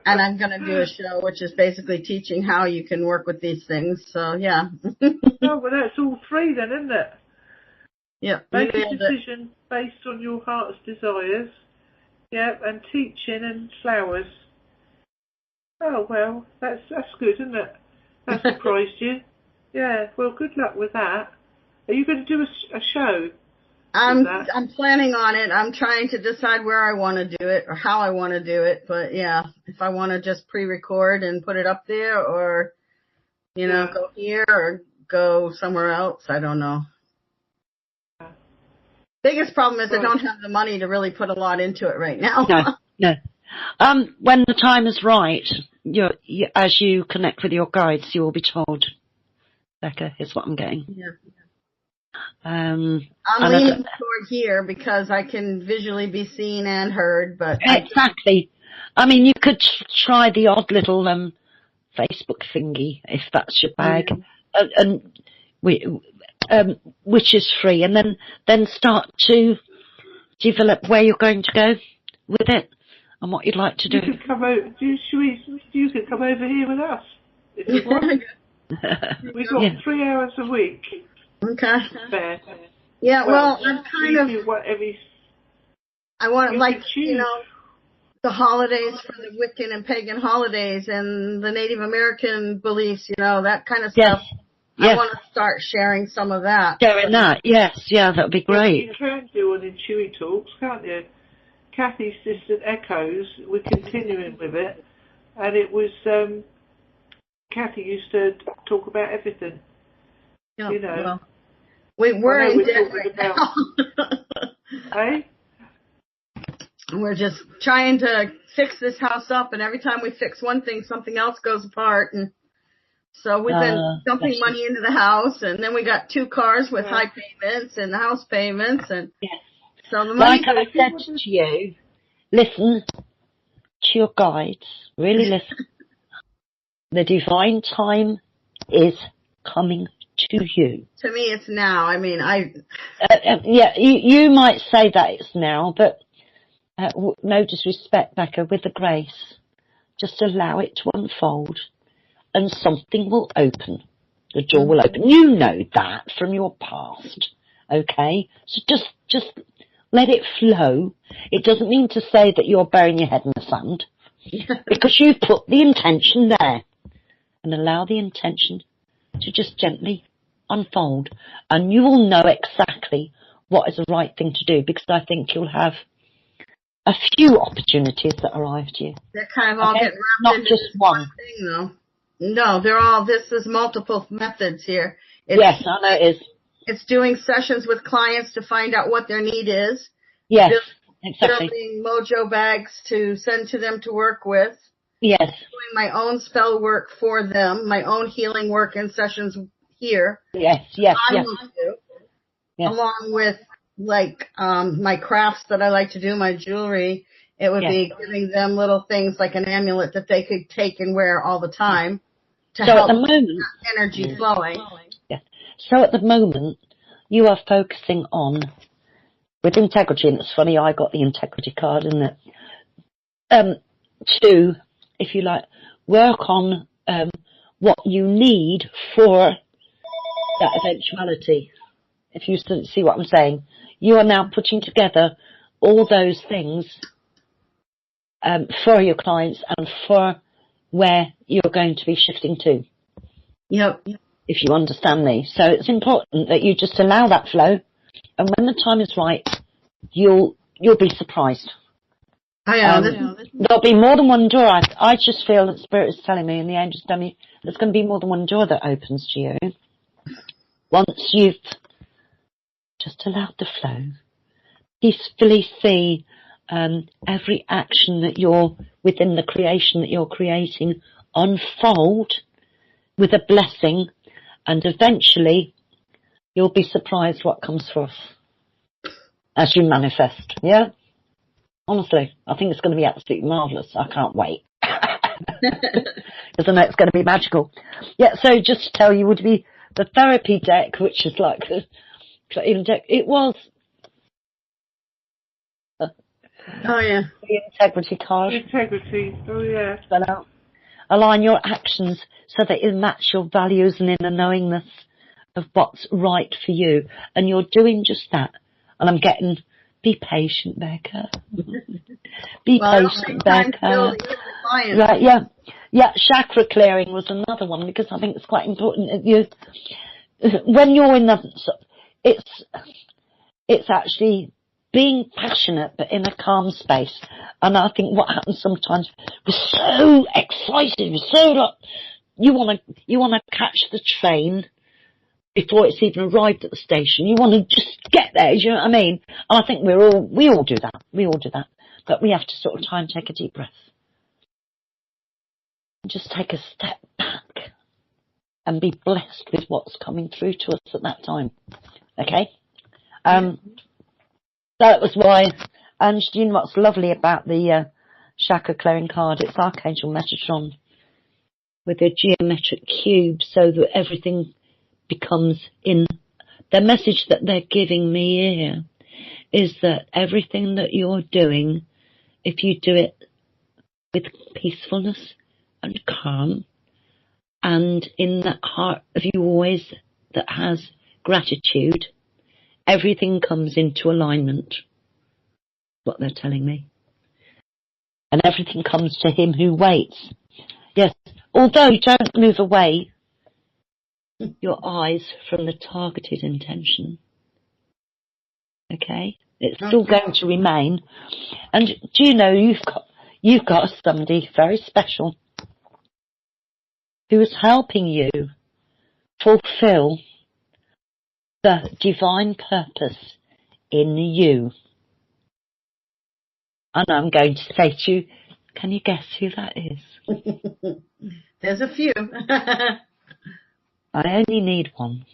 And I'm going to do a show which is basically teaching how you can work with these things. So, yeah. Oh, well, that's all free then, isn't it? Yeah. Make a decision based on your heart's desires. Yeah, and teaching and flowers. Oh, well, that's good, isn't it? That surprised you. Yeah, well, good luck with that. Are you going to do a show? I'm planning on it. I'm trying to decide where I want to do it or how I want to do it. But yeah, if I want to just pre-record and put it up there or, go here or go somewhere else, I don't know. Biggest problem is I don't have the money to really put a lot into it right now. No. When the time is right, as you connect with your guides, you will be told, Becca, here's what I'm getting. Yeah. I'm leaning toward here because I can visually be seen and heard, but... Exactly. I mean, you could try the odd little Facebook thingy, if that's your bag, which is free, and then start to develop where you're going to go with it and what you'd like to do. You could come over. You could come over here with us if you want. We've got 3 hours a week. Okay. Fair. Yeah. Well, I'm kind of. I want the holidays for the Wiccan and pagan holidays and the Native American beliefs. That kind of stuff. Yes. I want to start sharing some of that. Sharing that, yes, that'd be great. You can do on Intuitalks, can't you? Cathies DistantEchos, we're continuing with it, and it was, Cathy used to talk about everything. Yeah, well, we're in debt right now. Hey? We're just trying to fix this house up, and every time we fix one thing, something else goes apart, and so we've been dumping money into the house, and then we got 2 cars with high payments and house payments, and so the money. Like I said to you, listen to your guides. Really listen. The divine time is coming to you. To me, it's now. I mean, you might say that it's now, but no disrespect, Becca, with the grace, just allow it to unfold. And something will open. The door will open. You know that from your past. Okay? So just let it flow. It doesn't mean to say that you're burying your head in the sand. Because you've put the intention there. And allow the intention to just gently unfold. And you will know exactly what is the right thing to do. Because I think you'll have a few opportunities that arrive to you. They're kind of all getting wrapped not into just one thing, though. No, this is multiple methods here. Yes, I know it is. It's doing sessions with clients to find out what their need is. Yes, exactly. Building mojo bags to send to them to work with. Yes. Doing my own spell work for them, my own healing work and sessions here. Yes. Along with, my crafts that I like to do, my jewelry. It would be giving them little things like an amulet that they could take and wear all the time to help at the moment, energy flowing. Yeah. So at the moment, you are focusing on, with integrity, and it's funny, I got the integrity card, isn't it? To, if you like, work on what you need for that eventuality. If you see what I'm saying. You are now putting together all those things for your clients and for where you're going to be shifting to. Yep. If you understand me. So it's important that you just allow that flow, and when the time is right, you'll be surprised. There'll be more than one door. I just feel that Spirit is telling me, and the angels tell me, there's going to be more than one door that opens to you. Once you've just allowed the flow, peacefully see every action that you're within the creation that you're creating unfold with a blessing, and eventually you'll be surprised what comes forth as you manifest. Yeah? Honestly, I think it's going to be absolutely marvellous. I can't wait. Because I know it's going to be magical. Yeah, so just to tell you, would be the therapy deck, which is like even deck. It was Oh yeah. the integrity card. Integrity. Oh yeah. Spell out. Align your actions so that you match your values and inner knowingness of what's right for you. And you're doing just that. And I'm getting, be patient, Becca. Be patient, Becca. Right, yeah. Yeah, chakra clearing was another one because I think it's quite important that you, when you're in the, it's actually being passionate but in a calm space. And I think what happens sometimes, we're so excited, we're so like, you want to catch the train before it's even arrived at the station. You want to just get there, do you know what I mean? And I think we all do that. We all do that. But we have to sort of try and take a deep breath. And just take a step back and be blessed with what's coming through to us at that time. Okay? That was why, and you know what's lovely about the chakra clearing card? It's Archangel Metatron with a geometric cube so that everything becomes in. The message that they're giving me here is that everything that you're doing, if you do it with peacefulness and calm and in that heart of you always that has gratitude, everything comes into alignment. What they're telling me. And everything comes to him who waits. Yes, although don't move away your eyes from the targeted intention. Okay? It's still going to remain. And do you know you've got somebody very special who is helping you fulfill the divine purpose in you. And I'm going to say to you, can you guess who that is? There's a few. I only need one.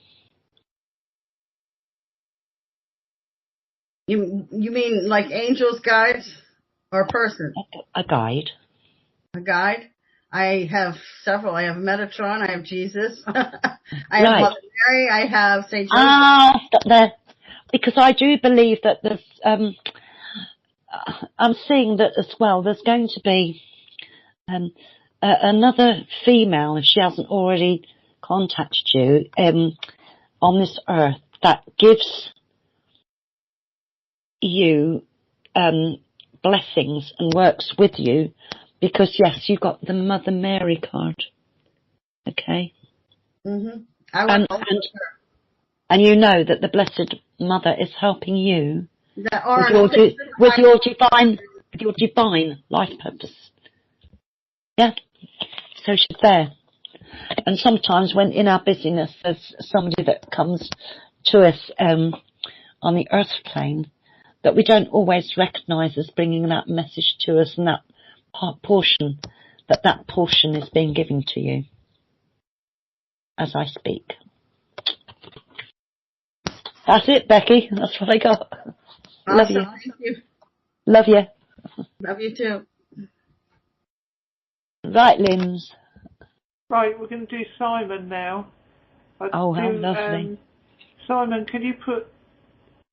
You mean like angels, guides, or a person? A guide. A guide? I have several. I have Metatron. I have Jesus. I have Mother Mary. I have St. Joseph. Stop there. Because I do believe that there's, I'm seeing that as well, there's going to be another female, if she hasn't already contacted you, on this earth that gives you blessings and works with you, because yes, you've got the Mother Mary card. Okay? Mm-hmm. And you know that the Blessed Mother is helping you with your divine life purpose. Yeah? So she's there. And sometimes when in our busyness there's somebody that comes to us on the earth plane that we don't always recognise as bringing that message to us, and that portion is being given to you as I speak. That's it, Becky. That's what I got. Awesome. Love you. Thank you. Love you. Love you too. Right, Linz. Right, we're going to do Simon now. How lovely. Simon, can you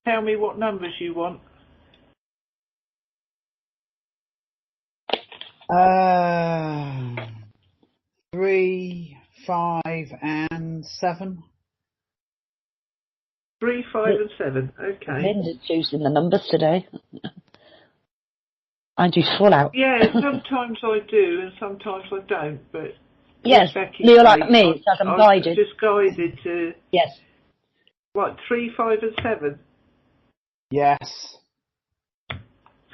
tell me what numbers you want? 3, 5, and 7. 3, 5, and 7. Okay. Linda's choosing the numbers today. I do full out. Yeah, sometimes I do and sometimes I don't, but yes, you're like me, it's like I'm guided. Just guided to... Yes. What, 3, 5 and 7? Yes.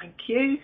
Thank you.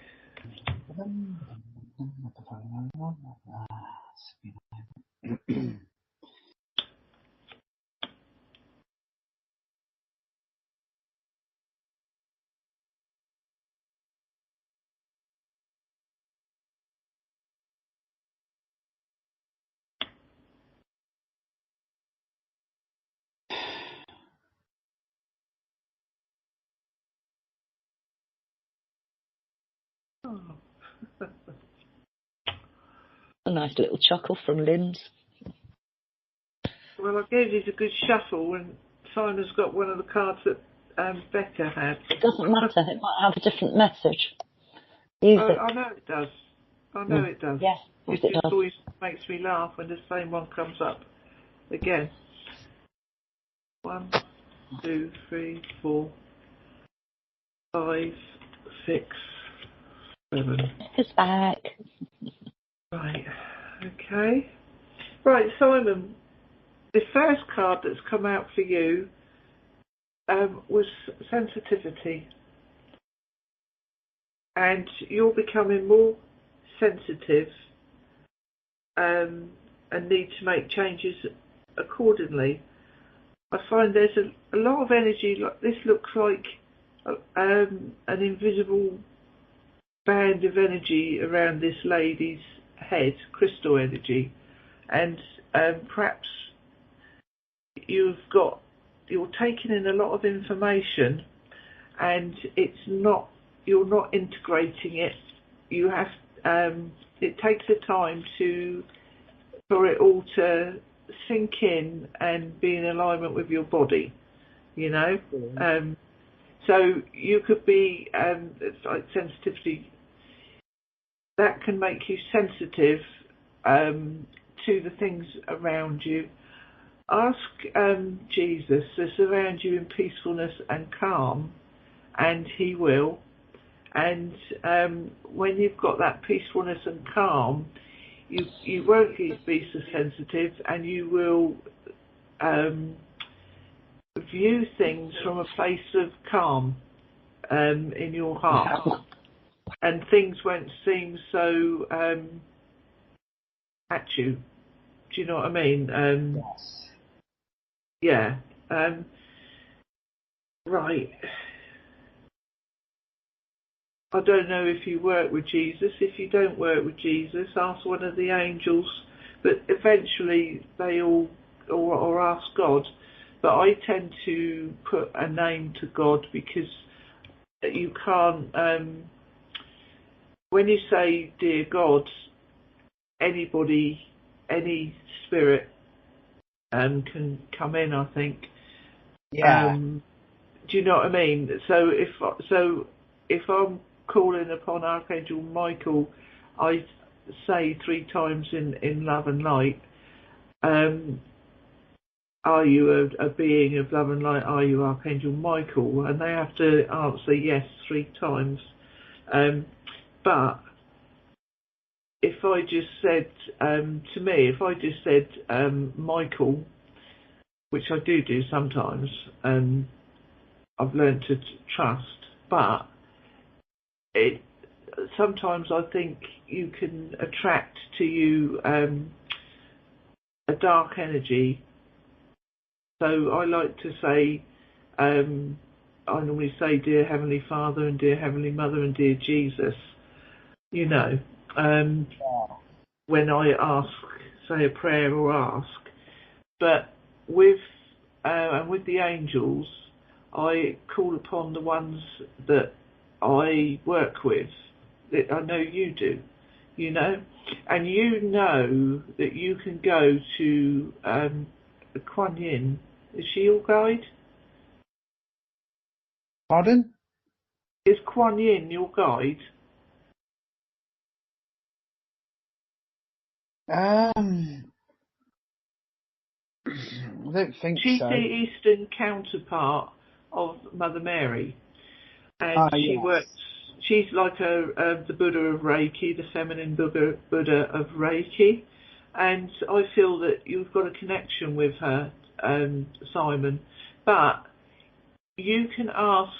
a nice little chuckle from Linz. Well, I gave you a good shuffle, and Simon's got one of the cards that Becca had. It doesn't matter. It might have a different message. Use it. I know it does. I know it does. Yes, of course it just does. always makes me laugh when the same one comes up again. 1, 2, 3, 4, 5, 6, 7. It's back. Right. Okay. Right, Simon. The first card that's come out for you was sensitivity, and you're becoming more sensitive and need to make changes accordingly. I find there's a lot of energy. Like this looks like an invisible band of energy around this lady's head, crystal energy, and perhaps you're taking in a lot of information, and you're not integrating it. You have it takes a time for it all to sink in and be in alignment with your body, you know. So you could be it's like sensitivity that can make you sensitive to the things around you. Ask Jesus to surround you in peacefulness and calm, and he will. And when you've got that peacefulness and calm, you won't be so sensitive, and you will view things from a place of calm in your heart, and things won't seem so at you. Do you know what I mean? Yes. Yeah. Right. I don't know if you work with Jesus. If you don't work with Jesus, ask one of the angels. But eventually they all, or ask God. But I tend to put a name to God, because you can't, when you say, dear God, anybody, any spirit can come in, I think. Yeah. Do you know what I mean? So if I'm calling upon Archangel Michael, I say 3 times in love and light, are you a being of love and light? Are you Archangel Michael? And they have to answer yes 3 times. But if I just said, to me, if I just said Michael, which I do sometimes, I've learned to trust, but sometimes I think you can attract to you a dark energy. So I like to say, I normally say, dear Heavenly Father and dear Heavenly Mother and dear Jesus, you know, when I ask, say a prayer or ask. But with the angels, I call upon the ones that I work with, that I know you do, you know, and you know that you can go to Kuan Yin. Is she your guide? Pardon? Is Kuan Yin your guide? I don't think She's so. the Eastern counterpart of Mother Mary, and she yes. works. She's like the Buddha of Reiki, the feminine Buddha of Reiki, and I feel that you've got a connection with her, Simon. But you can ask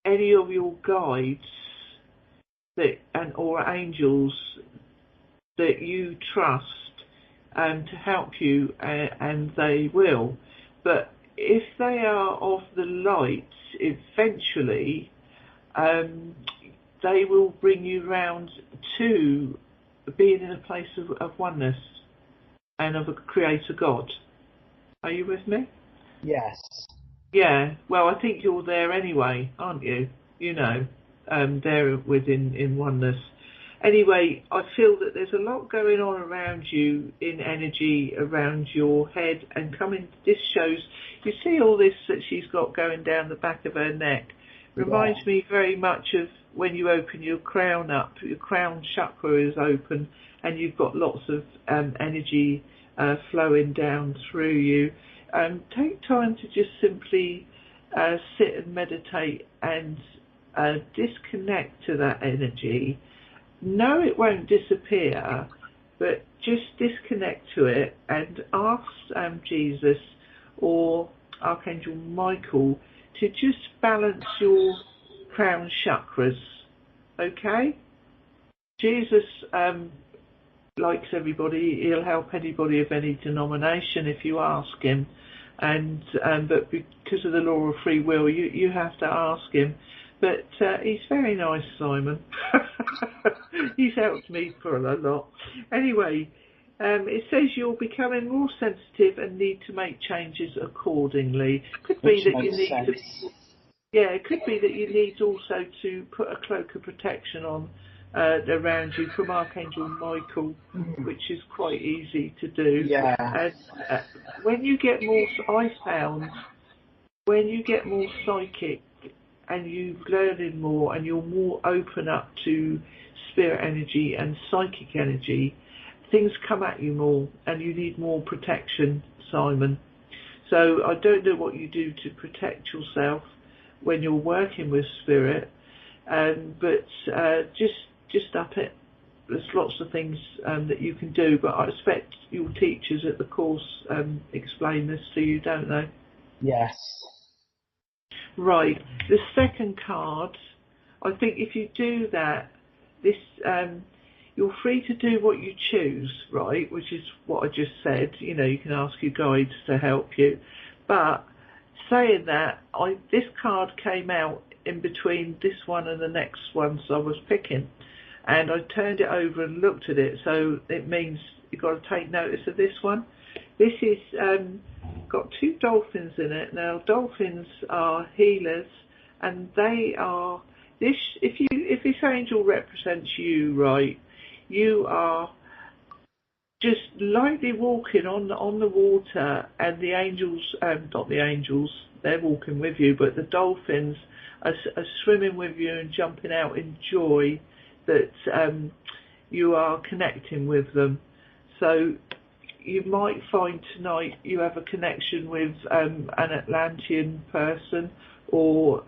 any of your guides or angels that you trust to help you, and they will. But if they are of the light, eventually they will bring you round to being in a place of oneness and of a creator God. Are you with me? Yes. Yeah, well, I think you're there anyway, aren't you? You know, there within in oneness. Anyway, I feel that there's a lot going on around you in energy around your head, and this shows, you see all this that she's got going down the back of her neck. Reminds me very much of when you open your crown up, your crown chakra is open and you've got lots of energy flowing down through you. Take time to just simply sit and meditate and disconnect to that energy. No, it won't disappear, but just disconnect to it and ask Jesus or Archangel Michael to just balance your crown chakras, okay? Jesus likes everybody. He'll help anybody of any denomination if you ask him, but because of the law of free will, you have to ask him. But he's very nice, Simon. He's helped me for a lot. Anyway, it says you're becoming more sensitive and need to make changes accordingly. Could be that you need it could be that you need also to put a cloak of protection on around you from Archangel Michael, which is quite easy to do. Yeah. And when you get more, I found, when you get more psychic and you're learning more and you're more open up to spirit energy and psychic energy, things come at you more and you need more protection, Simon. So I don't know what you do to protect yourself when you're working with spirit, but just up it. There's lots of things that you can do, but I expect your teachers at the course explain this to you, don't they? Yes. Right. The second card, I think if you do that, this you're free to do what you choose, right? Which is what I just said. You know, you can ask your guides to help you. But saying that, this card came out in between this one and the next ones I was picking, and I turned it over and looked at it. So it means you've got to take notice of this one. This is got two dolphins in it. Now, dolphins are healers, and they are this. If this angel represents you, right, you are just lightly walking on the water, and the angels, not the angels, they're walking with you, but the dolphins are swimming with you and jumping out in joy that you are connecting with them. So you might find tonight you have a connection with an Atlantean person or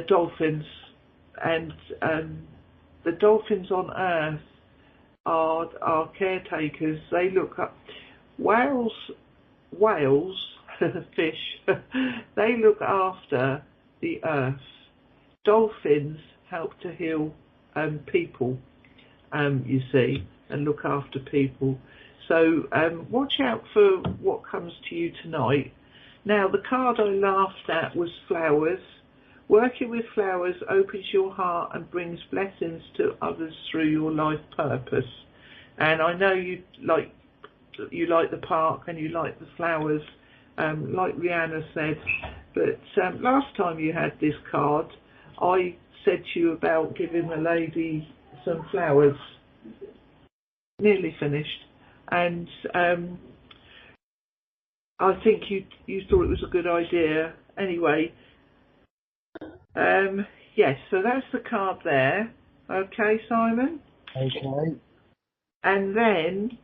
dolphins, and the dolphins on Earth are caretakers. They look up whales, fish. They look after the Earth. Dolphins help to heal people, you see, and look after people. So watch out for what comes to you tonight. Now, the card I laughed at was flowers. Working with flowers opens your heart and brings blessings to others through your life purpose. And I know you like the park and you like the flowers, like Rihanna said. But last time you had this card, I said to you about giving the lady some flowers. Nearly finished. And I think you thought it was a good idea. Anyway, yes, so that's the card there. Okay, Simon? Okay. And then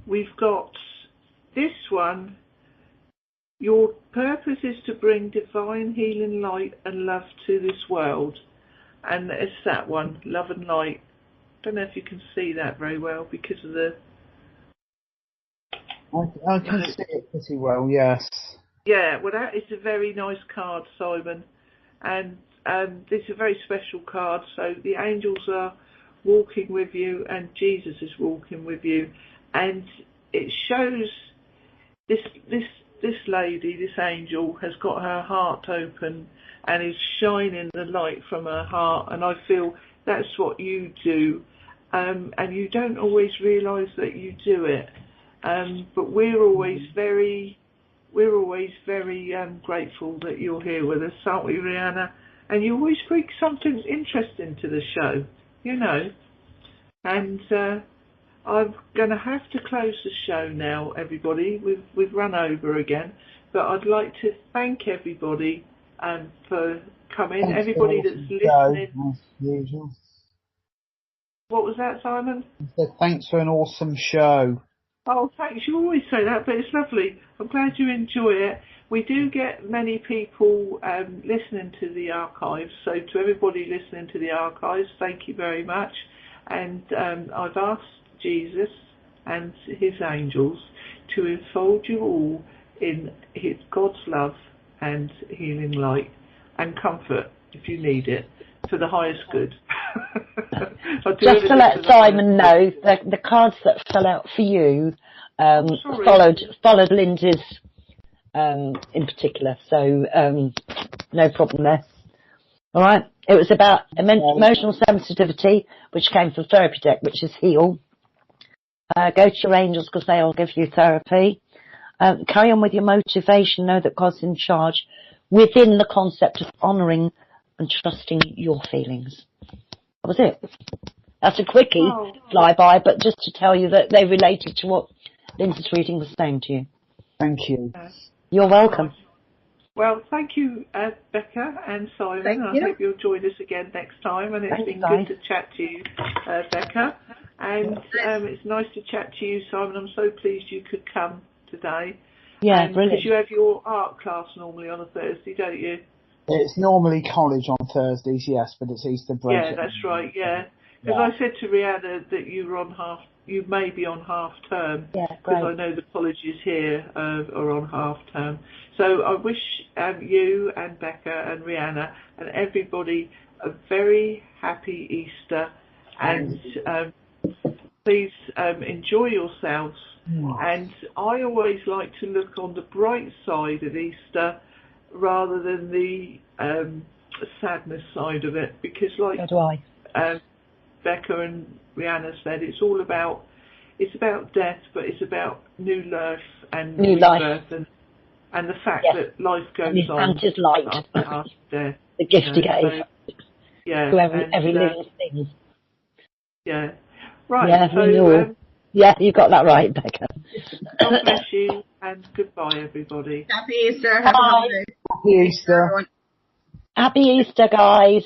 we've got this one. Your purpose is to bring divine healing light and love to this world. And it's that one, love and light. Don't know if you can see that very well because of the... I can see it pretty well, yes. Yeah, well, that is a very nice card, Simon. And this is a very special card. So the angels are walking with you and Jesus is walking with you. And it shows this lady, this angel, has got her heart open and is shining the light from her heart. And I feel that's what you do. And you don't always realise that you do it. But we're always very grateful that you're here with us, aren't we, Rihanna? and you always bring something interesting to the show, you know. And I'm going to have to close the show now, everybody. We've run over again, but I'd like to thank everybody for coming. Thanks everybody for that's listening. listening. As usual. What was that, Simon? I said thanks for an awesome show. Oh, thanks. You always say that, but it's lovely. I'm glad you enjoy it. We do get many people listening to the archives, so to everybody listening to the archives, thank you very much. And I've asked Jesus and his angels to enfold you all in his God's love and healing light and comfort, if you need it, for the highest good. Just to let Simon know, the cards that fell out for you followed Lindsay's in particular, so no problem there. All right. It was about emotional sensitivity, which came from therapy deck, which is heal. Go to your angels because they'll give you therapy. Carry on with your motivation. Know that God's in charge within the concept of honouring and trusting your feelings. That was it. That's a quickie flyby, but just to tell you that they related to what Lindsay's reading was saying to you. Thank you. You're welcome. Well, thank you, Becca and Simon. I hope you'll join us again next time. And it's been good to chat to you, Becca. And it's nice to chat to you, Simon. I'm so pleased you could come today. Yeah, brilliant. Because you have your art class normally on a Thursday, don't you? It's normally college on Thursdays, yes, but it's Easter break. Yeah, that's right, yeah. Because I said to Rihanna that you may be on half term. Yeah, because I know the colleges here are on half term. So I wish you and Becca and Rihanna and everybody a very happy Easter, and please enjoy yourselves. And I always like to look on the bright side of Easter rather than the sadness side of it, because like so do I. Becca and Rihanna said, it's about death, but it's about new life and new rebirth and the fact that life goes on Santa's light, after death. the gift he gave to every living thing. Yeah. Right. Yeah, so you got that right, Becca. God bless you and goodbye, everybody. Happy Easter. Bye. Happy Easter. Happy Easter, guys.